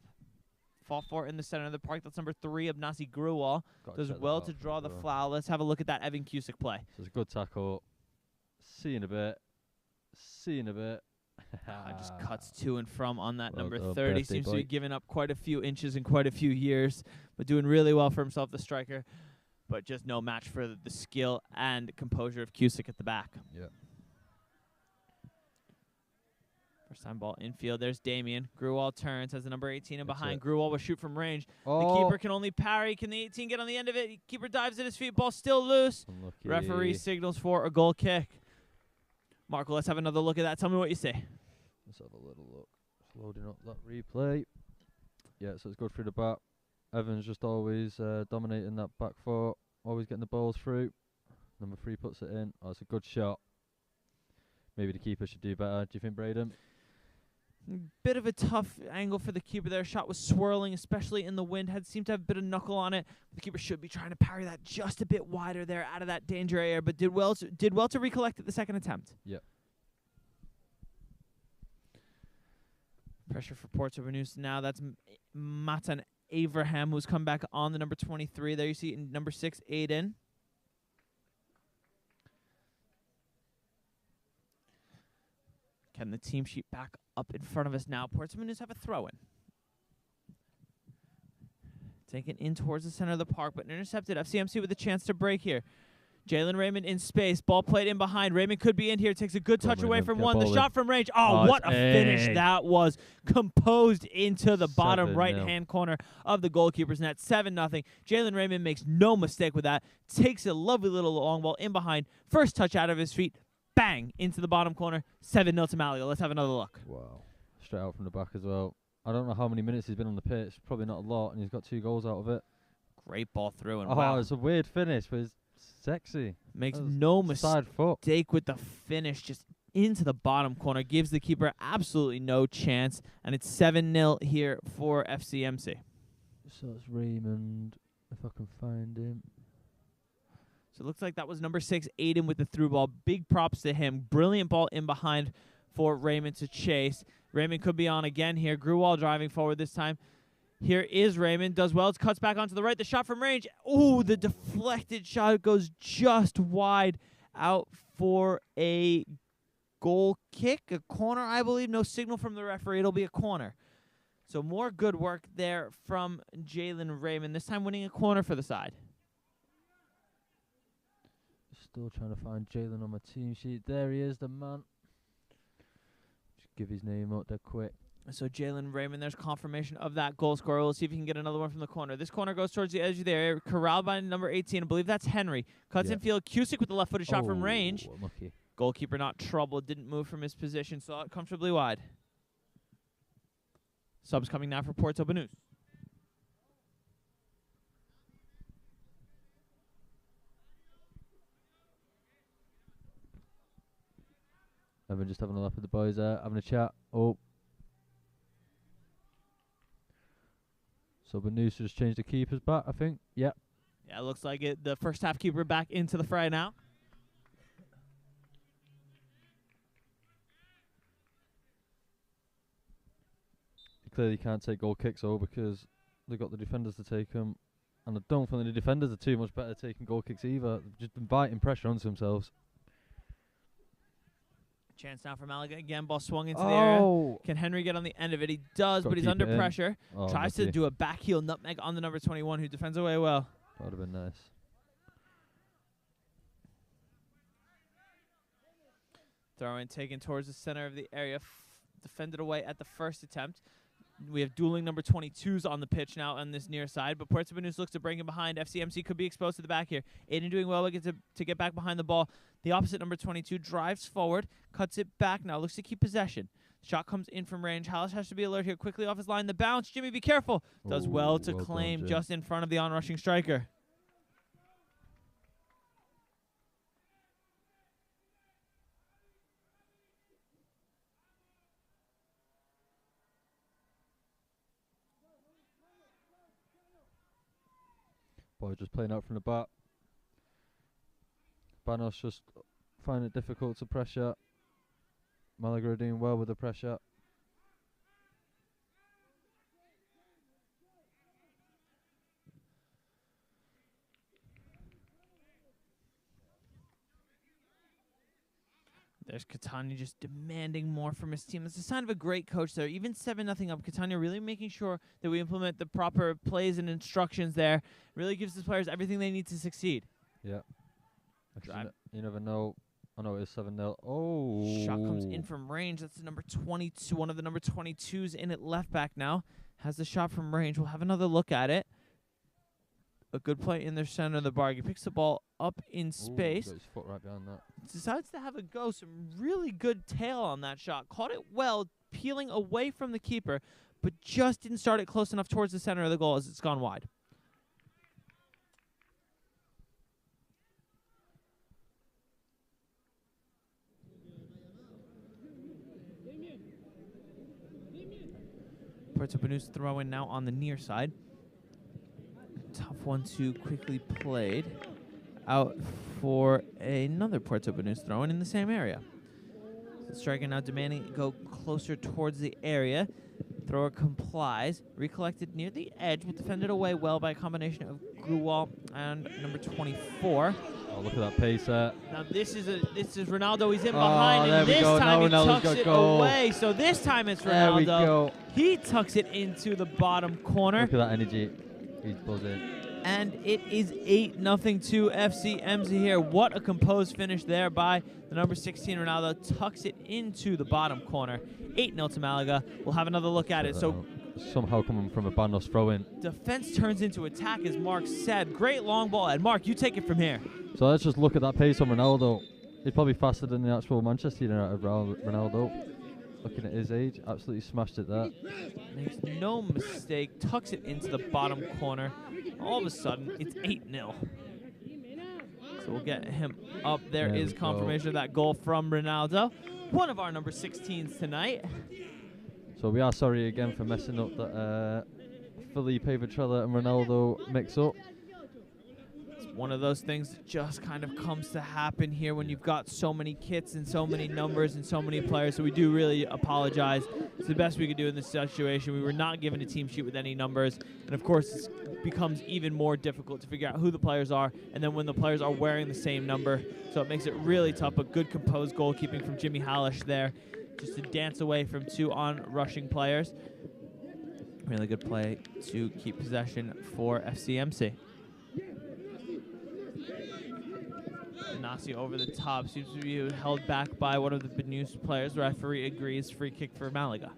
Fall for it in the center of the park. That's number 3, Abnasi Gruwal. Does well to draw the foul. Let's have a look at that Evan Cusick play. So it's a good tackle. See you in a bit. See you in a bit. Just cuts to and from on that Well number done, 30. birthday Seems to boy. be giving up quite a few inches in quite a few years, but doing really well for himself, the striker. But just no match for the skill and composure of Cusick at the back. Yeah. First time ball infield. There's Damien. Gruwall turns, has the number 18 and That's behind. it. Gruwall will shoot from range. Oh. The keeper can only parry. Can the 18 get on the end of it? Keeper dives at his feet. Ball still loose. Unlucky. Referee signals for a goal kick. Marco, let's have another look at that. Tell me what you say. Let's have a little look. Just loading up that replay. Yeah, so it's good through the back. Evans just always dominating that back four. Always getting the balls through. Number 3 puts it in. Oh, it's a good shot. Maybe the keeper should do better. Do you think, Braden? Bit of a tough angle for the keeper there. Shot was swirling, especially in the wind. Seemed to have a bit of knuckle on it. The keeper should be trying to parry that just a bit wider there, out of that danger area, but did well to recollect at the second attempt. Yep. Pressure for Porto Banus now. That's Matan Abraham, who's come back on the number 23. There you see in number 6, Aiden. Can the team sheet back up in front of us now? Porto Banus have a throw-in. Taken in towards the center of the park, but intercepted. FCMC with a chance to break here. Jalen Raymond in space. Ball played in behind. Raymond could be in here. Takes a good touch away from one. The shot from range. Oh, what a finish that was. Composed into the bottom right-hand corner of the goalkeeper's net. 7-0. Jalen Raymond makes no mistake with that. Takes a lovely little long ball in behind. First touch out of his feet. Bang! Into the bottom corner. 7-0 to Malaga. Let's have another look. Wow. Straight out from the back as well. I don't know how many minutes he's been on the pitch. Probably not a lot, and he's got 2 goals out of it. Great ball through. And wow, it's a weird finish, but it's sexy. Makes no side foot. mistake with the finish, just into the bottom corner. Gives the keeper absolutely no chance, and it's 7-0 here for FCMC. So it's Raymond, if I can find him. So it looks like that was number 6, Aiden, with the through ball. Big props to him. Brilliant ball in behind for Raymond to chase. Raymond could be on again here. Gruwall driving forward this time. Here is Raymond. Does well. It cuts back onto the right. The shot from range. Oh, the deflected shot goes just wide out for a goal kick. A corner, I believe. No signal from the referee. It'll be a corner. So more good work there from Jalen Raymond. This time winning a corner for the side. Still trying to find Jalen on my team sheet. There he is, the man. Just give his name out there quick. So Jalen Raymond, there's confirmation of that goal scorer. We'll see if he can get another one from the corner. This corner goes towards the edge of the area, corralled by number 18. I believe that's Henry. Cuts in field. Cusick with the left-footed shot from range. Unlucky. Goalkeeper not troubled. Didn't move from his position. Saw it comfortably wide. Subs coming now for Porto Banus. I've been just having a laugh with the boys there, having a chat. Oh. So Banus just changed the keepers back, I think. Yep. Yeah, it looks like it. The first half keeper back into the fray now. He clearly can't take goal kicks though because they've got the defenders to take them. And I don't think the defenders are too much better taking goal kicks either. They've just been biting pressure onto themselves. Chance now for Malaga again. Ball swung into the area. Can Henry get on the end of it? He does, but he's under pressure. Tries to do a back heel nutmeg on the number 21, who defends away well. That would have been nice. Throw in taken towards the center of the area. Defended away at the first attempt. We have dueling number 22s on the pitch now on this near side, but Puerto Banus looks to bring him behind. FCMC could be exposed to the back here. Aiden doing well to get back behind the ball. The opposite number 22 drives forward, cuts it back now, looks to keep possession. Shot comes in from range. Hallis has to be alert here. Quickly off his line. The bounce. Jimmy, be careful. Does well to claim just in front of the onrushing striker. Boy, just playing out from the back. Banus just finding it difficult to pressure. Malaga are doing well with the pressure. There's Catania just demanding more from his team. It's a sign of a great coach there. Even 7-0 up, Catania really making sure that we implement the proper plays and instructions there. Really gives the players everything they need to succeed. Yeah. You never know. I know it is 7-0. Oh. Shot comes in from range. That's the number 22. One of the number 22s in at left back now. Has the shot from range. We'll have another look at it. A good play in their center of the bar. He picks the ball up in space. Got his foot right behind that. Decides to have a go. Some really good tail on that shot. Caught it well, peeling away from the keeper, but just didn't start it close enough towards the center of the goal as it's gone wide. Puerto Banus throw in now on the near side. Tough one to quickly played out for another Puerto Banus throw in the same area. So striker now demanding it go closer towards the area. Thrower complies. Recollected near the edge, but defended away well by a combination of Gruwal and number 24. Oh, look at that pace there. Now this is Ronaldo. He's in behind, there and we this go. time Now he Ronaldo's tucks got it goal. away. So this time it's There Ronaldo. we go. He tucks it into the bottom corner. Look at that energy. He's buzzing. And it is 8-0 to FCMC here. What a composed finish there by the number 16 Ronaldo. Tucks it into the bottom corner. 8-0 to Malaga. We'll have another look at it. So somehow coming from a Banus throw-in. defense turns into attack, as Mark said. Great long ball. And Mark, you take it from here. So let's just look at that pace on Ronaldo. He's probably faster than the actual Manchester United Ronaldo. Looking at his age, absolutely smashed it there. Makes no mistake, tucks it into the bottom corner. All of a sudden, it's 8-0. So we'll get him up. There is confirmation of that goal from Ronaldo. One of our number 16s tonight. So we are sorry again for messing up that Felipe Vetrella and Ronaldo mix up. One of those things that just kind of comes to happen here when you've got so many kits and so many numbers and so many players. So we do really apologize. It's the best we could do in this situation. We were not given a team sheet with any numbers. And of course, it becomes even more difficult to figure out who the players are and then when the players are wearing the same number. So it makes it really tough. A good composed goalkeeping from Jimmy Hallish there, just to dance away from two on-rushing players. Really good play to keep possession for FCMC. Nasi over the top, seems to be held back by one of the Banus players. Referee agrees, free kick for Malaga.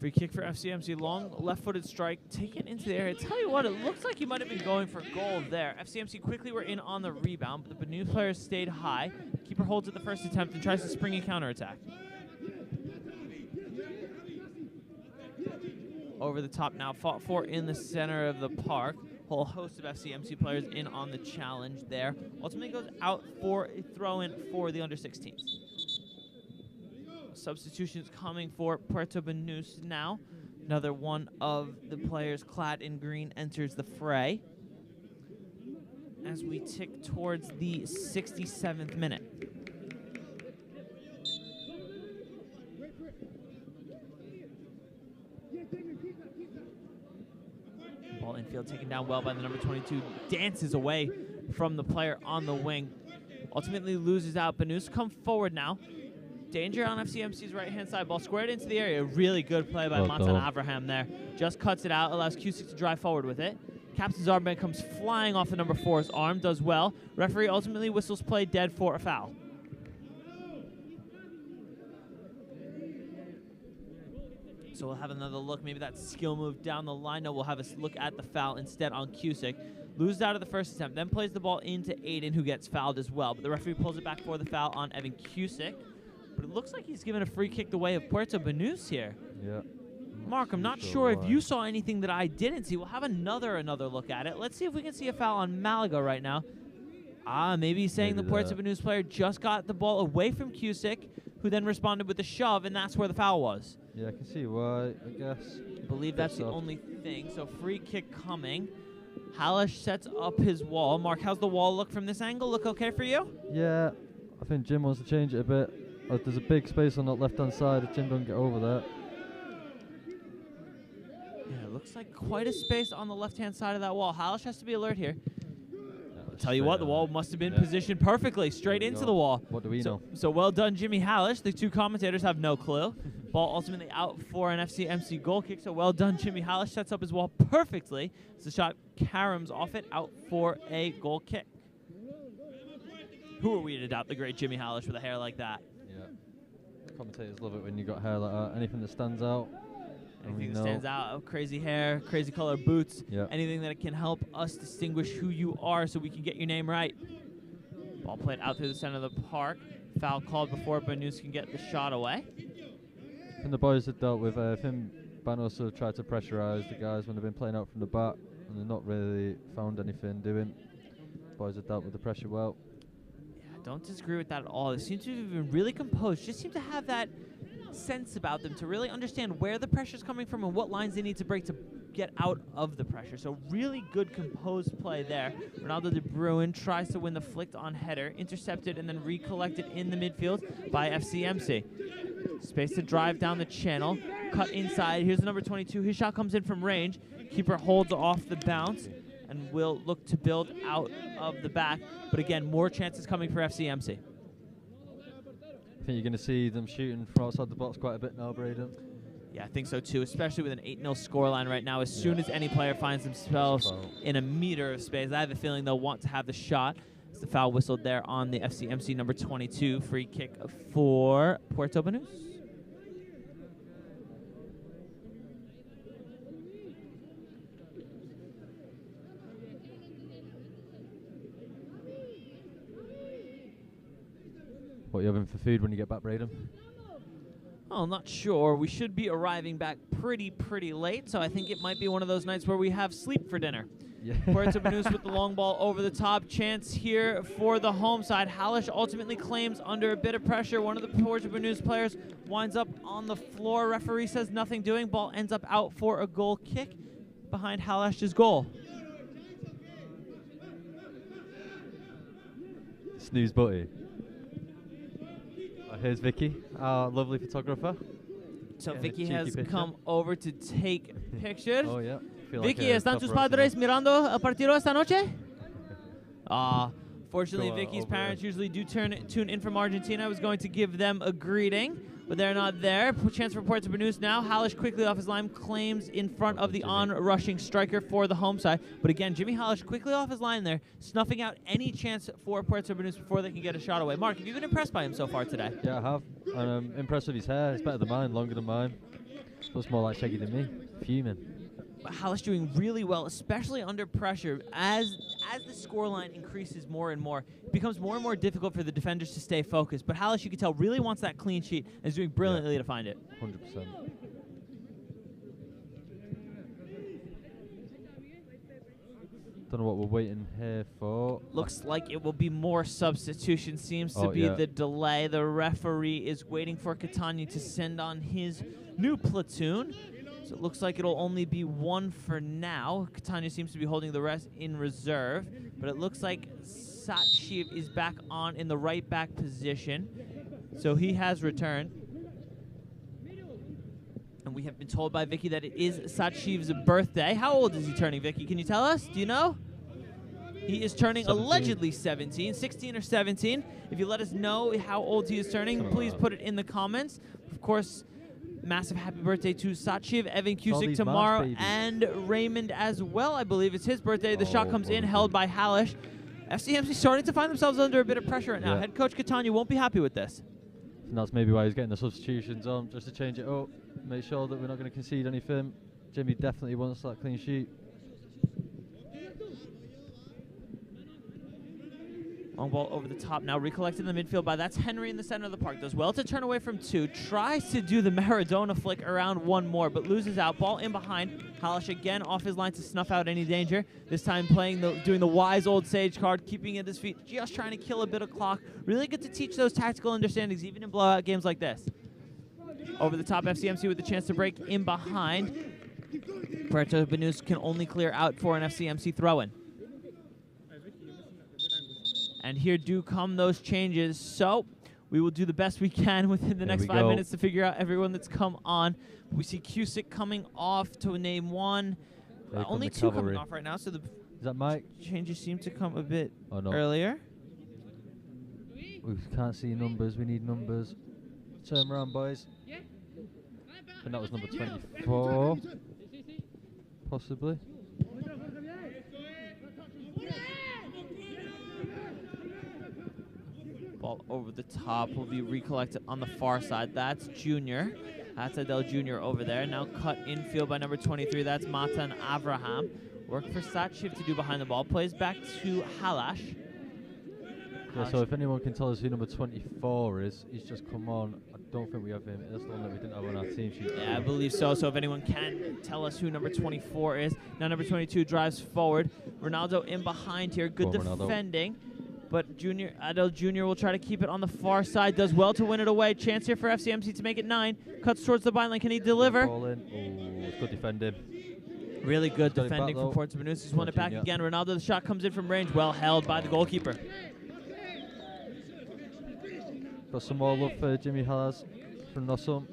Free kick for FCMC, long left-footed strike, taken into the area. Tell you what, it looks like he might have been going for goal there. FCMC quickly were in on the rebound, but the Banus players stayed high. Keeper holds at the first attempt and tries to spring a counterattack. Over the top now, fought for in the center of the park. Whole host of FCMC players in on the challenge there. Ultimately goes out for a throw-in for the under-16s. Substitutions coming for Puerto Banus now. Another one of the players clad in green enters the fray as we tick towards the 67th minute. Ball infield taken down well by the number 22. Dances away from the player on the wing. Ultimately loses out. Banus come forward now. Danger on FCMC's right-hand side. Ball squared into the area. Really good play by Montan Abraham there. Just cuts it out, allows Cusick to drive forward with it. Captain's armband comes flying off the number 4's arm, does well. Referee ultimately whistles play dead for a foul. So we'll have another look. Maybe that skill move down the line. No, we'll have a look at the foul instead on Cusick. Loses out of the first attempt, then plays the ball into Aiden, who gets fouled as well. But the referee pulls it back for the foul on Evan Cusick. But it looks like he's given a free kick the way of Puerto Banus here. Yeah. Mark, I'm not sure if you saw anything that I didn't see. We'll have another look at it. Let's see if we can see a foul on Malaga right now. Maybe he's saying the Puerto Banus player just got the ball away from Cusick, who then responded with a shove, and that's where the foul was. Yeah, I can see why, I guess. I believe that's the only thing. So free kick coming Halish sets up his wall. Mark, how's the wall look from this angle? Look okay for you? Yeah, I think Jim wants to change it a bit. There's a big space on that left-hand side if Jim doesn't get over there. Yeah, it looks like quite a space on the left-hand side of that wall. Halish has to be alert here. I'll tell you what, the wall must have been positioned perfectly, straight into the wall. What do we know? So well done, Jimmy Halish. The two commentators have no clue. Ball ultimately out for an FCMC goal kick, so well done, Jimmy Halish. Sets up his wall perfectly. As the shot caroms off it, out for a goal kick. Who are we to doubt the great Jimmy Halish with a hair like that? Yeah. Commentators love it when you got hair like that. Anything that stands out. Anything that stands out, crazy hair, crazy color boots, anything that can help us distinguish who you are so we can get your name right. Ball played out through the center of the park. Foul called before Banus can get the shot away. And the boys have dealt with him. Banus have tried to pressurize the guys when they've been playing out from the back, and they've not really found anything doing. Boys have dealt with the pressure well. Yeah, don't disagree with that at all. They seem to have been really composed. Just seem to have that sense about them to really understand where the pressure is coming from and what lines they need to break to get out of the pressure. So really good composed play there. Ronaldo de Bruin tries to win the flicked on header, intercepted and then recollected in the midfield by FCMC. Space to drive down the channel, cut inside. Here's the number 22. His shot comes in from range. Keeper holds off the bounce and will look to build out of the back. But again, more chances coming for FCMC. I think you're going to see them shooting from outside the box quite a bit now, Braden. Yeah, I think so too, especially with an 8-0 scoreline right now. As soon as any player finds themselves in a meter of space, I have a feeling they'll want to have the shot. It's the foul whistled there on the FCMC number 22. Free kick for Puerto Banus. What are you having for food when you get back, Braden? Oh, I'm not sure. We should be arriving back pretty late, so I think it might be one of those nights where we have sleep for dinner. Yeah. Puerto Banus with the long ball over the top. Chance here for the home side. Halish ultimately claims under a bit of pressure. One of the Puerto Banus players winds up on the floor. Referee says nothing doing. Ball ends up out for a goal kick behind Halish's goal. Snooze butty. Here's Vicky, our lovely photographer. So Vicky has come over to take pictures. Oh, yeah. Vicky, ¿están tus padres mirando el partido esta noche? Fortunately, Vicky's parents usually do tune in from Argentina. I was going to give them a greeting, but they're not there. Chance for Puerto Banus now. Halish quickly off his line, claims in front of the on-rushing striker for the home side. But again, Jimmy Halish quickly off his line there, snuffing out any chance for Puerto Banus before they can get a shot away. Mark, have you been impressed by him so far today? Yeah, I have. I'm impressed with his hair. It's better than mine, longer than mine. Looks more like Shaggy than me. Fuming. Halish doing really well, especially under pressure. As the scoreline increases more and more, it becomes more and more difficult for the defenders to stay focused. But Halish, you can tell, really wants that clean sheet and is doing brilliantly to find it. 100%. Don't know what we're waiting here for. Looks like it will be more substitution. Seems to be the delay. The referee is waiting for Catania to send on his new platoon. So it looks like it'll only be one for now. Catania seems to be holding the rest in reserve. But it looks like Satshiv is back on in the right back position. So he has returned. And we have been told by Vicky that it is Satshiv's birthday. How old is he turning, Vicky? Can you tell us? Do you know? He is turning 17. allegedly 17, 16 or 17. If you let us know how old he is turning, please put it in the comments. Of course, massive happy birthday to Sachiv, Evan Cusick tomorrow, and Raymond as well. I believe it's his birthday. The shot comes in, held by Halish. FCMC starting to find themselves under a bit of pressure right now. Head coach Catania won't be happy with this. And that's maybe why he's getting the substitutions on, just to change it up, make sure that we're not going to concede anything. Jimmy definitely wants that clean sheet. Long ball over the top now, recollected in the midfield by that's Henry in the center of the park. Does well to turn away from two, tries to do the Maradona flick around one more, but loses out. Ball in behind. Halish again off his line to snuff out any danger. This time doing the wise old sage card, keeping at his feet, just trying to kill a bit of clock. Really good to teach those tactical understandings, even in blowout games like this. Over the top, FCMC with the chance to break in behind. Puerto Banus can only clear out for an FCMC throw-in. And here do come those changes. So we will do the best we can within the next 5 minutes to figure out everyone that's come on. We see Cusick coming off to name one. Only two coming off right now, so the is that Mike? Changes seem to come a bit no. earlier. We can't see numbers. We need numbers. Turn around, boys. And that was number 24, possibly. Ball over the top will be recollected on the far side. That's Junior. That's Adel Junior over there. Now cut infield by number 23. That's Matan Avraham. Work for Satshiv to do behind the ball. Plays back to Halash. Yeah, so if anyone can tell us who number 24 is, he's just come on. I don't think we have him. That's the one that we didn't have on our team sheet. Yeah, I believe so. So if anyone can tell us who number 24 is. Now number 22 drives forward. Ronaldo in behind here. Good defending. But Adel Jr. will try to keep it on the far side. Does well to win it away. Chance here for FCMC to make it 9. Cuts towards the byline. Can he deliver? Ball in. Oh, it's good defending. Really good defending from Puerto Banus. He's won it back again. Ronaldo, the shot comes in from range. Well held by the goalkeeper. Got some more love for Jimmy Halas from Nossum.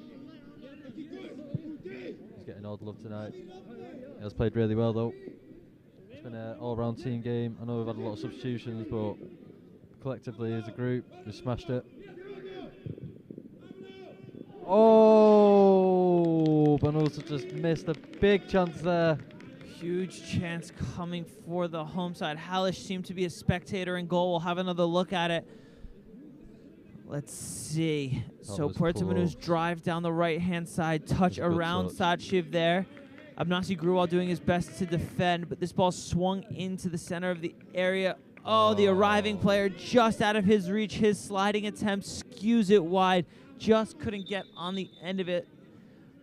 He's getting all the love tonight. He has played really well though. It's been an all-round team game. I know we've had a lot of substitutions, but collectively as a group, we smashed it. Oh, Banus just missed a big chance there. Huge chance coming for the home side. Halish seemed to be a spectator in goal. We'll have another look at it. Let's see. So Puerto Banus drive down the right-hand side, touch around Satshiv there. Abnasi Gruwal doing his best to defend, but this ball swung into the center of the area. Oh, the arriving player just out of his reach. His sliding attempt skews it wide. Just couldn't get on the end of it.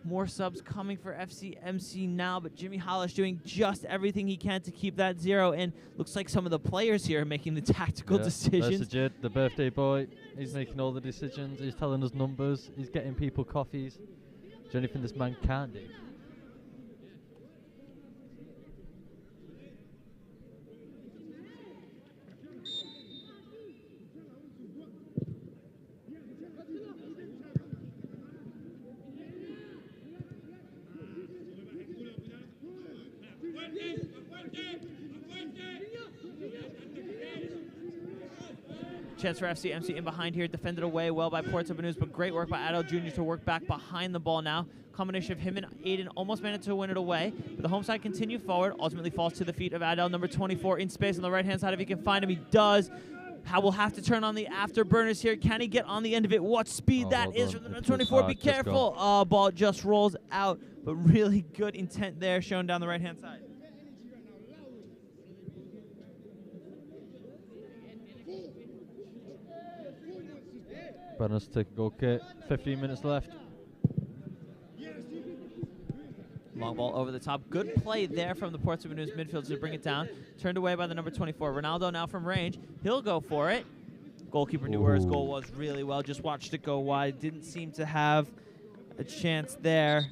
More subs coming for FCMC now, but Jimmy Halish doing just everything he can to keep that 0 in. Looks like some of the players here are making the tactical decisions. That's legit. The birthday boy, he's making all the decisions. He's telling us numbers. He's getting people coffees. Is there anything this man can't do? Chance for FCMC in behind here, defended away well by Puerto Banus, but great work by Adel Jr. to work back behind the ball now. Combination of him and Aiden almost managed to win it away, but the home side continue forward, ultimately falls to the feet of Adel, number 24 in space on the right-hand side. If he can find him, he does. Will have to turn on the afterburners here. Can he get on the end of it? What speed that is from the number 24. Be careful. Ball just rolls out, but really good intent there shown down the right-hand side. Banus take a goal kick. 15 minutes left. Long ball over the top. Good play there from the Puerto Banus midfield to bring it down. Turned away by the number 24. Ronaldo now from range. He'll go for it. Goalkeeper knew where his goal was really well. Just watched it go wide. Didn't seem to have a chance there.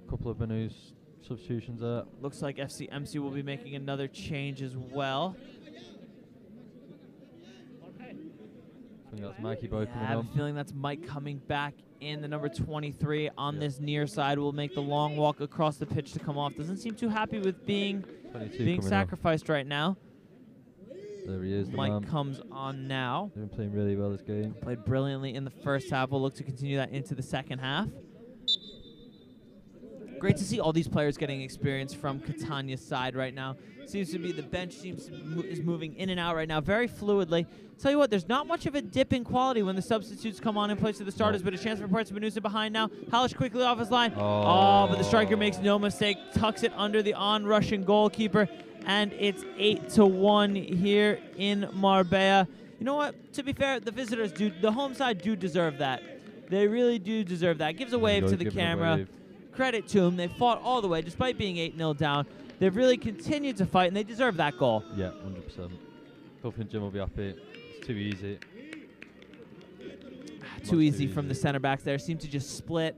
Couple of Banus substitutions there. Looks like FCMC will be making another change as well. I think that's Mikey Boy coming I have on. a feeling that's Mike coming back in. The number 23 on this near side will make the long walk across the pitch to come off. Doesn't seem too happy with being sacrificed right now. There he is. Mike comes on now. They've been playing really well this game. Played brilliantly in the first half. We'll look to continue that into the second half. Great to see all these players getting experience from Catania's side right now. Seems to be the bench is moving in and out right now very fluidly. Tell you what, there's not much of a dip in quality when the substitutes come on in place of the starters, but a chance for Puerto Banus behind now. Halish quickly off his line. Oh, but the striker makes no mistake, tucks it under the on-rushing goalkeeper, and it's 8-1 here in Marbella. You know what? To be fair, the visitors the home side do deserve that. They really do deserve that. Gives a wave to the camera. Credit to them. They fought all the way, despite being 8-0 down. They've really continued to fight, and they deserve that goal. Yeah, 100%. Don't think Jim will be happy. It's too easy. too easy from the center backs there. Seemed to just split,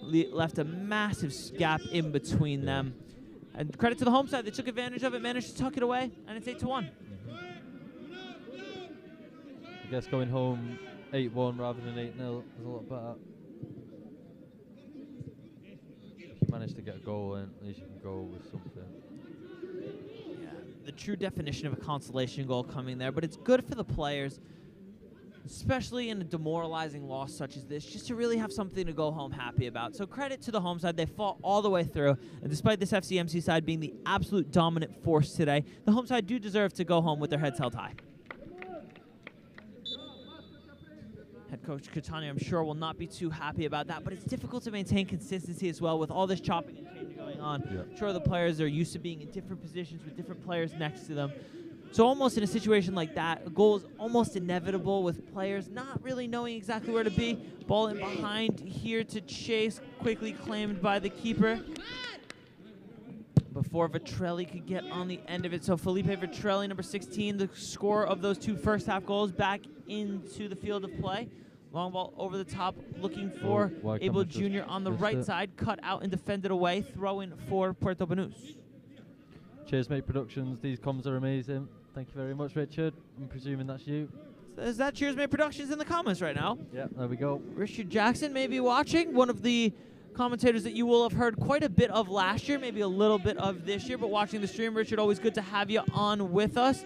left a massive gap in between them. And credit to the home side, they took advantage of it, managed to tuck it away, and it's 8-1. I guess going home 8-1 rather than 8-0 is a lot better. If you manage to get a goal in, at least you can go with something. Yeah, the true definition of a consolation goal coming there, but it's good for the players, especially in a demoralizing loss such as this, just to really have something to go home happy about. So credit to the home side. They fought all the way through, and despite this FCMC side being the absolute dominant force today, the home side do deserve to go home with their heads held high. Head coach Catania, I'm sure, will not be too happy about that, but it's difficult to maintain consistency as well with all this chopping and changing going on. I'm sure the players are used to being in different positions with different players next to them. So almost in a situation like that, a goal is almost inevitable with players not really knowing exactly where to be. Ball in behind here to chase, quickly claimed by the keeper before Vitrelli could get on the end of it. So Felipe Vitrelli, number 16, the scorer of those 2 first-half goals, back into the field of play. Long ball over the top, looking for Abel Jr. on the right side, cut out and defended away, throw-in for Puerto Banus. Cheers, mate Productions. These comms are amazing. Thank you very much, Richard. I'm presuming that's you. Is that Cheers Mate Productions in the comments right now? Yeah, there we go. Richard Jackson may be watching, one of the commentators that you will have heard quite a bit of last year, maybe a little bit of this year, but watching the stream, Richard, always good to have you on with us.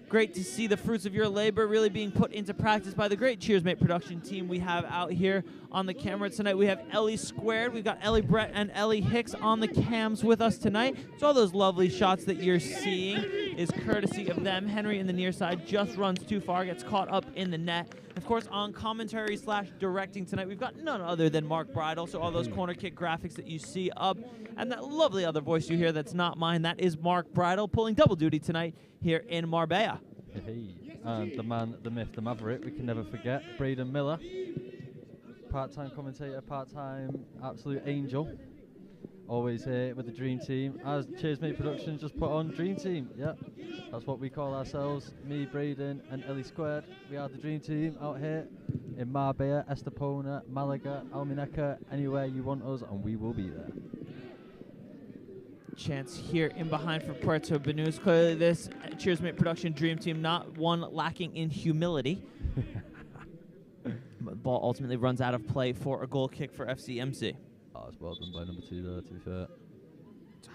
Great to see the fruits of your labor really being put into practice by the great Cheers Mate production team we have out here on the camera tonight. We have Ellie Squared, we've got Ellie Brett and Ellie Hicks on the cams with us tonight. So all those lovely shots that you're seeing is courtesy of them. Henry in the near side just runs too far, gets caught up in the net. Of course, on commentary / directing tonight, we've got none other than Mark Bridle. So all those corner kick graphics that you see up, and that lovely other voice you hear that's not mine, that is Mark Bridle pulling double duty tonight here in Marbella. Hey, and the man, the myth, the maverick, we can never forget, Braden Miller, part-time commentator, part-time absolute angel, always here with the Dream Team. As Cheers Mate Productions just put on, Dream Team, yeah, that's what we call ourselves, me, Braden, and Ellie Squared. We are the Dream Team out here in Marbella, Estepona, Malaga, Almun, anywhere you want us, and we will be there. Chance here in behind for Puerto Banus. Clearly this Cheers Mate Production Dream Team, not one lacking in humility. But the ball ultimately runs out of play for a goal kick for FCMC. Oh, it's well done by number 2 there, to be fair.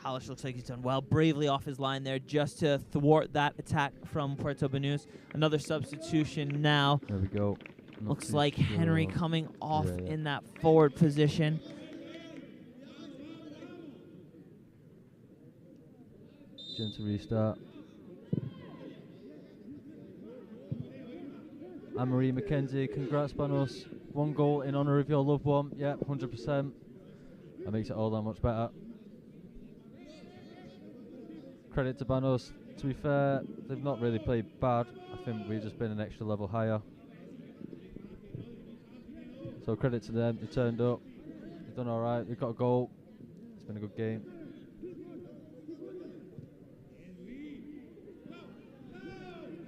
Halish looks like he's done well, bravely off his line there just to thwart that attack from Puerto Banus. Another substitution now. There we go. Looks like Henry coming off in that forward position. To restart. Anne-Marie McKenzie, congrats Banus. 1 goal in honour of your loved one. Yep, 100%. That makes it all that much better. Credit to Banus. To be fair, they've not really played bad. I think we've just been an extra level higher. So credit to them. They turned up. They've done alright. They've got a goal. It's been a good game.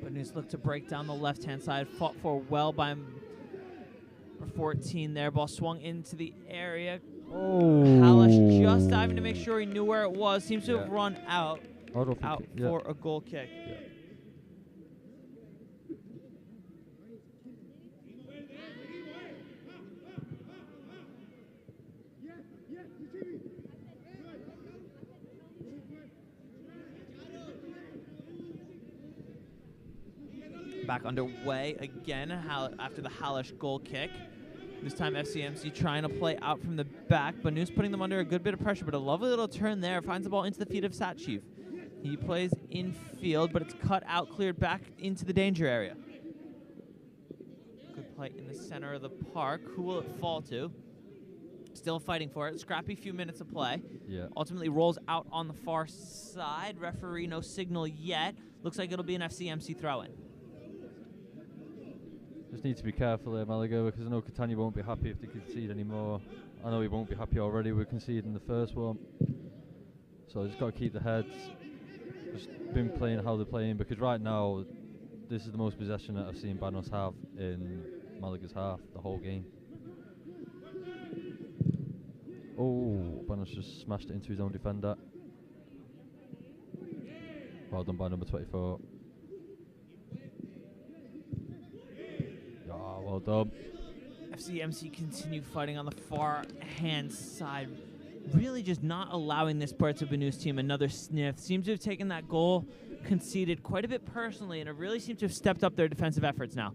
Banus looked to break down the left-hand side, fought for well by 14 there. Ball swung into the area. Oh. Halish just diving to make sure he knew where it was. Seems to have run out for a goal kick. Yeah. Back underway again after the Halish goal kick. This time FCMC trying to play out from the back. Banus putting them under a good bit of pressure, but a lovely little turn there. Finds the ball into the feet of Satchiv. He plays infield, but it's cut out, cleared back into the danger area. Good play in the center of the park. Who will it fall to? Still fighting for it. Scrappy few minutes of play. Yeah. Ultimately rolls out on the far side. Referee, no signal yet. Looks like it'll be an FCMC throw-in. Just need to be careful here, Malaga, because I know Catania won't be happy if they concede anymore. I know he won't be happy already with conceding the first one. So just got to keep the heads. Just been playing how they're playing, because right now this is the most possession that I've seen Banus have in Malaga's half, the whole game. Oh, Banus just smashed it into his own defender. Well done by number 24. Yeah, well done. FCMC continue fighting on the far hand side. Really just not allowing this Puerto Banus team another sniff. Seems to have taken that goal, conceded quite a bit personally, and it really seems to have stepped up their defensive efforts now.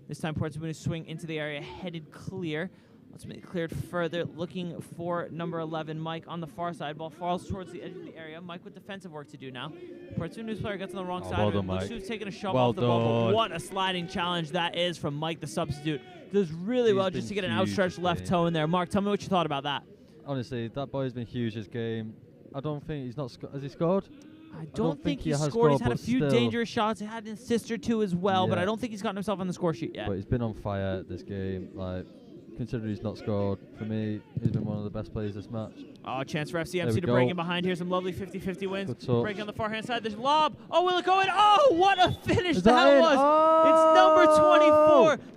This time Puerto Banus swing into the area, headed clear. Ultimately cleared further, looking for number 11, Mike, on the far side. Ball falls towards the edge of the area. Mike with defensive work to do now. Puerto Banus player gets on the wrong side. Well done, Looks Mike. to have taken a shove Well off the ball, but done. what a sliding challenge that is from Mike, the substitute. Does really well just to get an huge outstretched this left game. toe in there. Mark, tell me what you thought about that. Honestly, that boy's been huge this game. I don't think he's not. Has he scored? I don't think he has scored. He's had a but few still. dangerous shots. He had an assist or two as well, but Yeah. I don't think he's gotten himself on the score sheet yet. But he's been on fire this game. Like, considering he's not scored, for me, he's been one of the best players this match. Oh, chance for There FCMC we to break go. in behind here. Some lovely 50-50 wins. Good touch. Breaking on the far hand side. There's lob. Oh, will it go in? Oh, what a finish Is that that in? was. Oh! It's number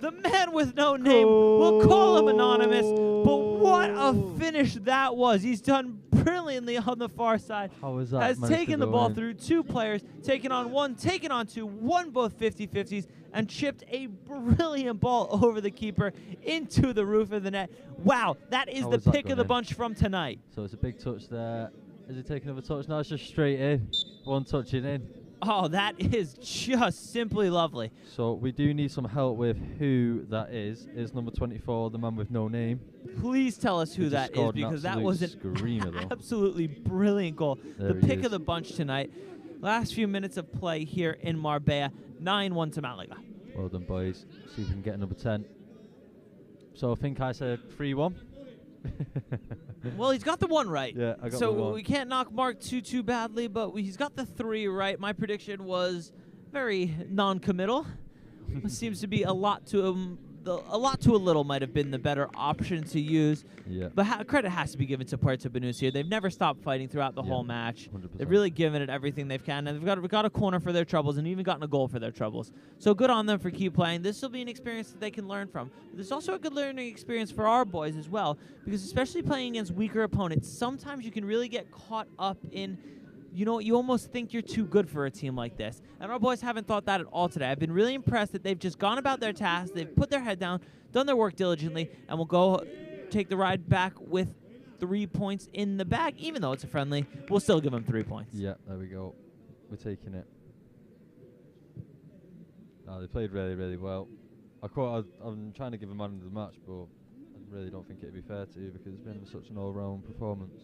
24, the man with no name. We'll call him anonymous, but what a finish that was. He's done brilliantly on the far side. How is that? Has managed to taken the go ball in? through two players, taken on one, taken on two, won both 50-50s, and chipped a brilliant ball over the keeper into the roof of the net. Wow, that is How the is that pick of gone the in? bunch from tonight. So it's a big touch there. Is he taking another touch? No, it's just straight in. One touch and in. Oh, that is just simply lovely. So we do need some help with who that is. Is number 24 the man with no name? Please tell us who He just that is, scored an because that absolute was an screamer, though. absolutely brilliant goal. There The he pick is. of the bunch tonight. Last few minutes of play here in Marbella, 9-1 to Malaga. Well done, boys. See if we can get number 10. So I think I said 3-1. Well, he's got the one right. Yeah, I got so the one. we can't knock Mark too badly, but he's got the 3 right. My prediction was very non-committal. Seems to be a lot to a little might have been the better option to use. Yeah. But credit has to be given to Puerto Banus here. They've never stopped fighting throughout the Yeah, whole match. 100%. They've really given it everything they've can, and they've got a corner for their troubles and even gotten a goal for their troubles. So good on them for keep playing. This will be an experience that they can learn from. There's also a good learning experience for our boys as well, because especially playing against weaker opponents, sometimes you can really get caught up in, you know, you almost think you're too good for a team like this. And our boys haven't thought that at all today. I've been really impressed that they've just gone about their tasks, they've put their head down, done their work diligently, and will go take the ride back with 3 points in the bag. Even though it's a friendly, we'll still give them 3 points. Yeah, there we go. We're taking it. They played really, really well. I'm trying to give a man of the match, but I really don't think it'd be fair to you because it's been such an all-round performance.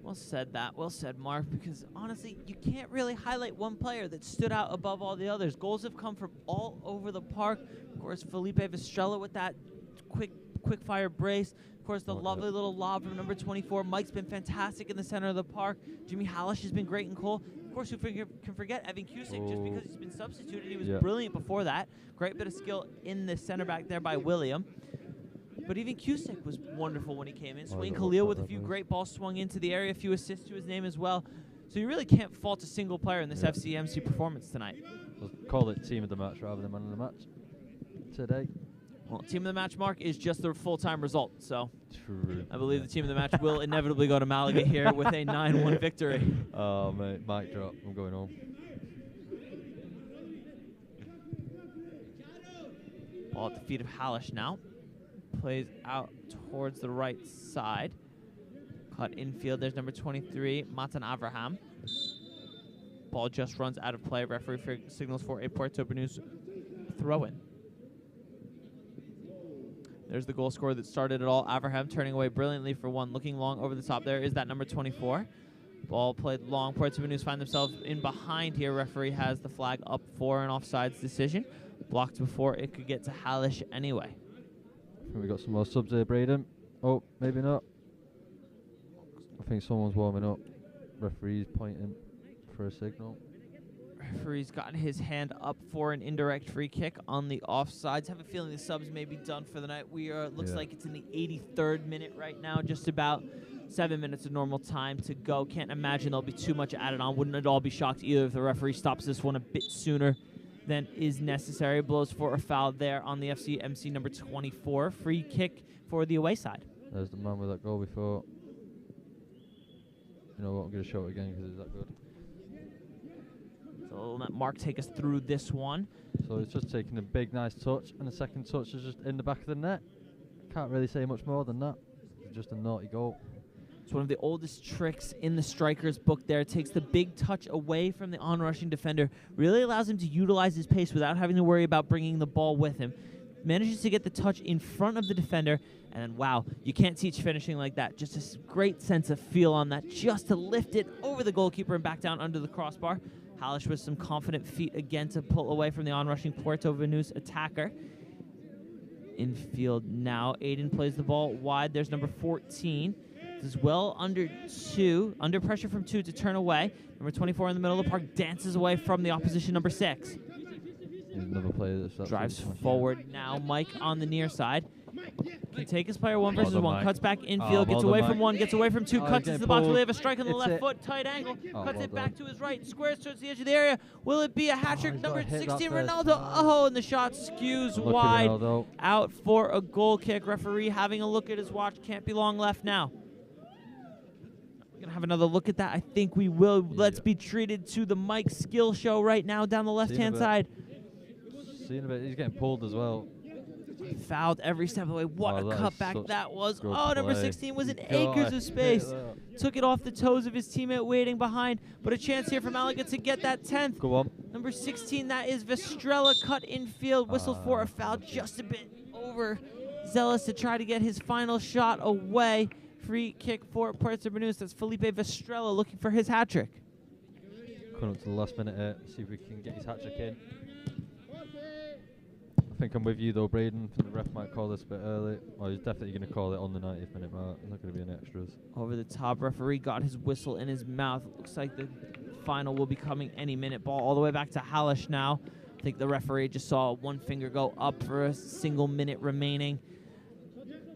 Well said that. Well said, Mark, because honestly, you can't really highlight one player that stood out above all the others. Goals have come from all over the park. Of course, Felipe Vestrella with that quick fire brace. Of course, the lovely little lob from number 24. Mike's been fantastic in the center of the park. Jimmy Hallish has been great in goal. Of course, who can forget Evan Cusick, just because he's been substituted. He was brilliant before that. Great bit of skill in the center back there by William. But even Cusick was wonderful when he came in. Swain Khalil with a few great balls swung into the area, a few assists to his name as well. So you really can't fault a single player in this FCMC performance tonight. Let's call it team of the match rather than man of the match today. Well, team of the match, Mark, is just the full-time result. So True. I believe the team of the match will inevitably go to Malaga here with a 9-1 victory. Oh, mate, mic drop. I'm going home. Ball at the feet of Hallish now. Plays out towards the right side. Caught infield. There's number 23, Matan Avraham. Ball just runs out of play. Referee signals for a Puerto Banus throw-in. There's the goal scorer that started it all. Avraham turning away brilliantly for one. Looking long over the top there is that number 24. Ball played long. Puerto Banus find themselves in behind here. Referee has the flag up for an offsides decision. Blocked before it could get to Hallish anyway. I think we got some more subs here, Braden. Oh, maybe not. I think someone's warming up. Referee's pointing for a signal. Referee's gotten his hand up for an indirect free kick on the offsides. Have a feeling the subs may be done for the night. We are, looks like it's in the 83rd minute right now, just about 7 minutes of normal time to go. Can't imagine there'll be too much added on. Wouldn't at all be shocked either if the referee stops this one a bit sooner than is necessary. Blows for a foul there on the FCMC number 24. Free kick for the away side. There's the man with that goal before. You know what, I'm going to show it again because it's that good. So we'll let Mark take us through this one. So it's just taking a big, nice touch, and the second touch is just in the back of the net. Can't really say much more than that. It's just a naughty goal. It's one of the oldest tricks in the striker's book there. It takes the big touch away from the onrushing defender. Really allows him to utilize his pace without having to worry about bringing the ball with him. Manages to get the touch in front of the defender. And then, wow, you can't teach finishing like that. Just a great sense of feel on that. Just to lift it over the goalkeeper and back down under the crossbar. Halish with some confident feet again to pull away from the onrushing Puerto Banus attacker. Infield now. Aiden plays the ball wide. There's number 14. Does well under 2. Under pressure from 2 to turn away. Number 24 in the middle of the park dances away from the opposition number 6. Another player that's drives forward now. Mike on the near side. Can take his player 1 versus 1. Mike. Cuts back infield. Gets away from 1. Gets away from 2. Cuts into the box. Will they have a strike on the left foot? Tight angle. Cuts it back to his right. Squares towards the edge of the area. Will it be a hat trick? Number 16, Ronaldo. Oh, and the shot skews wide. Out for a goal kick. Referee having a look at his watch. Can't be long left now. We're going to have another look at that. I think we will. Let's be treated to the Mike skill show right now down the left-hand side. Seeing a bit. He's getting pulled as well. Fouled every step of the way. What a cutback that was. Oh, number 16 was in acres of space. Took it off the toes of his teammate waiting behind. But a chance here for Malaga to get that 10th. Go on. Number 16, that is Vestrella, cut infield. Whistled for a foul. Just a bit over zealous to try to get his final shot away. Free kick for Puerto Banus. That's Felipe Vestrella looking for his hat trick. Coming up to the last minute here. See if we can get his hat trick in. I think I'm with you though, Braden. The ref might call this a bit early. Well, he's definitely going to call it on the 90th minute mark. There's not going to be any extras. Over the top, referee got his whistle in his mouth. Looks like the final will be coming any minute. Ball all the way back to Halish now. I think the referee just saw one finger go up for a single minute remaining.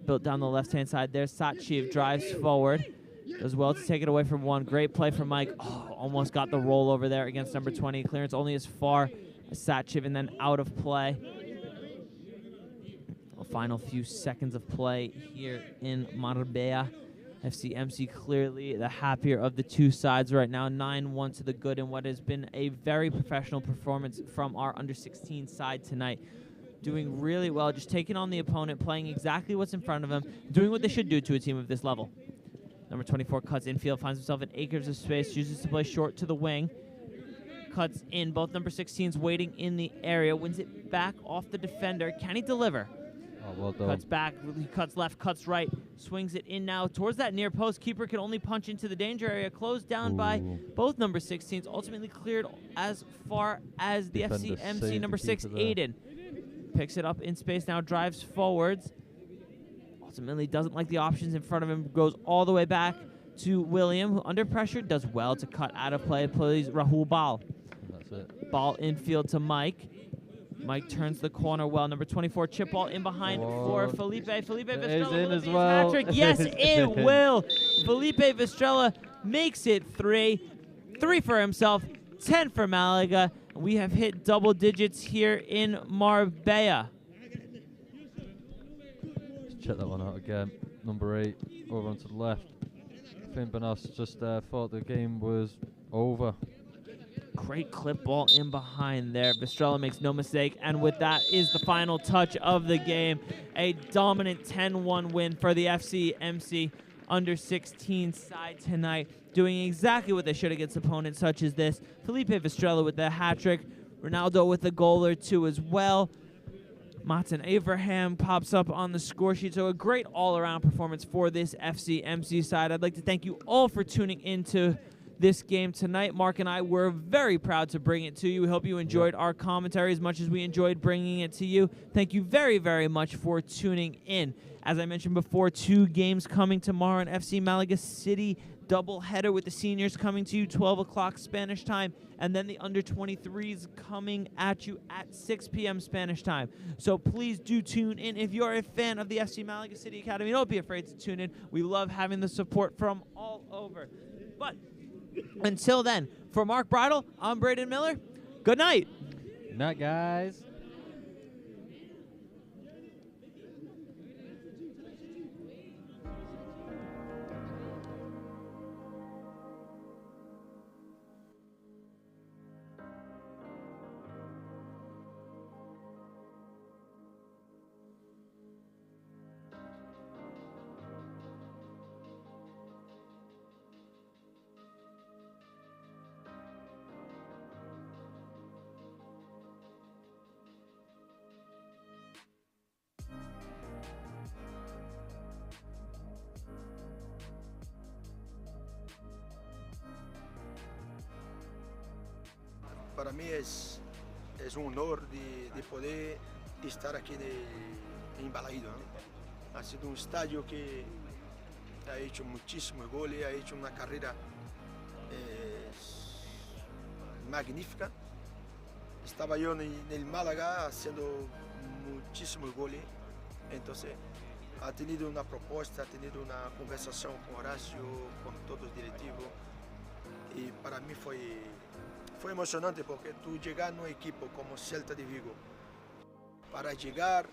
Built down the left-hand side there. Sachiv drives forward. Does well to take it away from 1. Great play from Mike. Oh, almost got the roll over there against number 20. Clearance only as far as Sachiv and then out of play. Final few seconds of play here in Marbella. FCMC clearly the happier of the two sides right now. 9-1 to the good in what has been a very professional performance from our under-16 side tonight. Doing really well, just taking on the opponent, playing exactly what's in front of them, doing what they should do to a team of this level. Number 24 cuts infield, finds himself in acres of space, chooses to play short to the wing. Cuts in, both number 16s waiting in the area, wins it back off the defender. Can he deliver? Oh, well done. Cuts back, he cuts left, cuts right, swings it in now towards that near post. Keeper can only punch into the danger area, closed down by both number 16s, ultimately cleared as far as the FCMC number 6, Aiden. Picks it up in space now, drives forwards. Ultimately doesn't like the options in front of him, goes all the way back to William, who under pressure does well to cut out of play, plays Rahul Ball. That's it. Ball infield to Mike. Mike turns the corner well. Number 24, chip ball in behind for Felipe. Felipe Vestrella in will as be well. his hat trick. Yes, it will. Felipe Vestrella makes it 3. 3 for himself, 10 for Malaga. We have hit double digits here in Marbella. Let's check that one out again. Number 8, over onto the left. I think Banus just thought the game was over. Great clip ball in behind there. Vestrella makes no mistake, and with that is the final touch of the game. A dominant 10-1 win for the FCMC under-16 side tonight, doing exactly what they should against opponents such as this. Felipe Vestrella with the hat trick. Ronaldo with a goal or 2 as well. Martin Abraham pops up on the score sheet. So a great all-around performance for this FCMC side. I'd like to thank you all for tuning into this game tonight. Mark and I were very proud to bring it to you. We hope you enjoyed our commentary as much as we enjoyed bringing it to you. Thank you very, very much for tuning in. As I mentioned before, 2 games coming tomorrow in FC Malaga City doubleheader with the seniors coming to you 12 o'clock Spanish time, and then the under-23s coming at you at 6 p.m. Spanish time. So please do tune in. If you're a fan of the FC Malaga City Academy, don't be afraid to tune in. We love having the support from all over. But until then, for Mark Bridle, I'm Braden Miller. Good night. Night, guys. Para mí es un honor de poder estar aquí en Balaído, ¿no? Ha sido un estadio que ha hecho muchísimos goles, ha hecho una carrera magnífica. Estaba yo en el Málaga haciendo muchísimos goles, entonces ha tenido una propuesta, ha tenido una conversación con Horacio, con todos los directivos, y para mí fue emocionante porque tú llegar a un equipo como Celta de Vigo, para llegar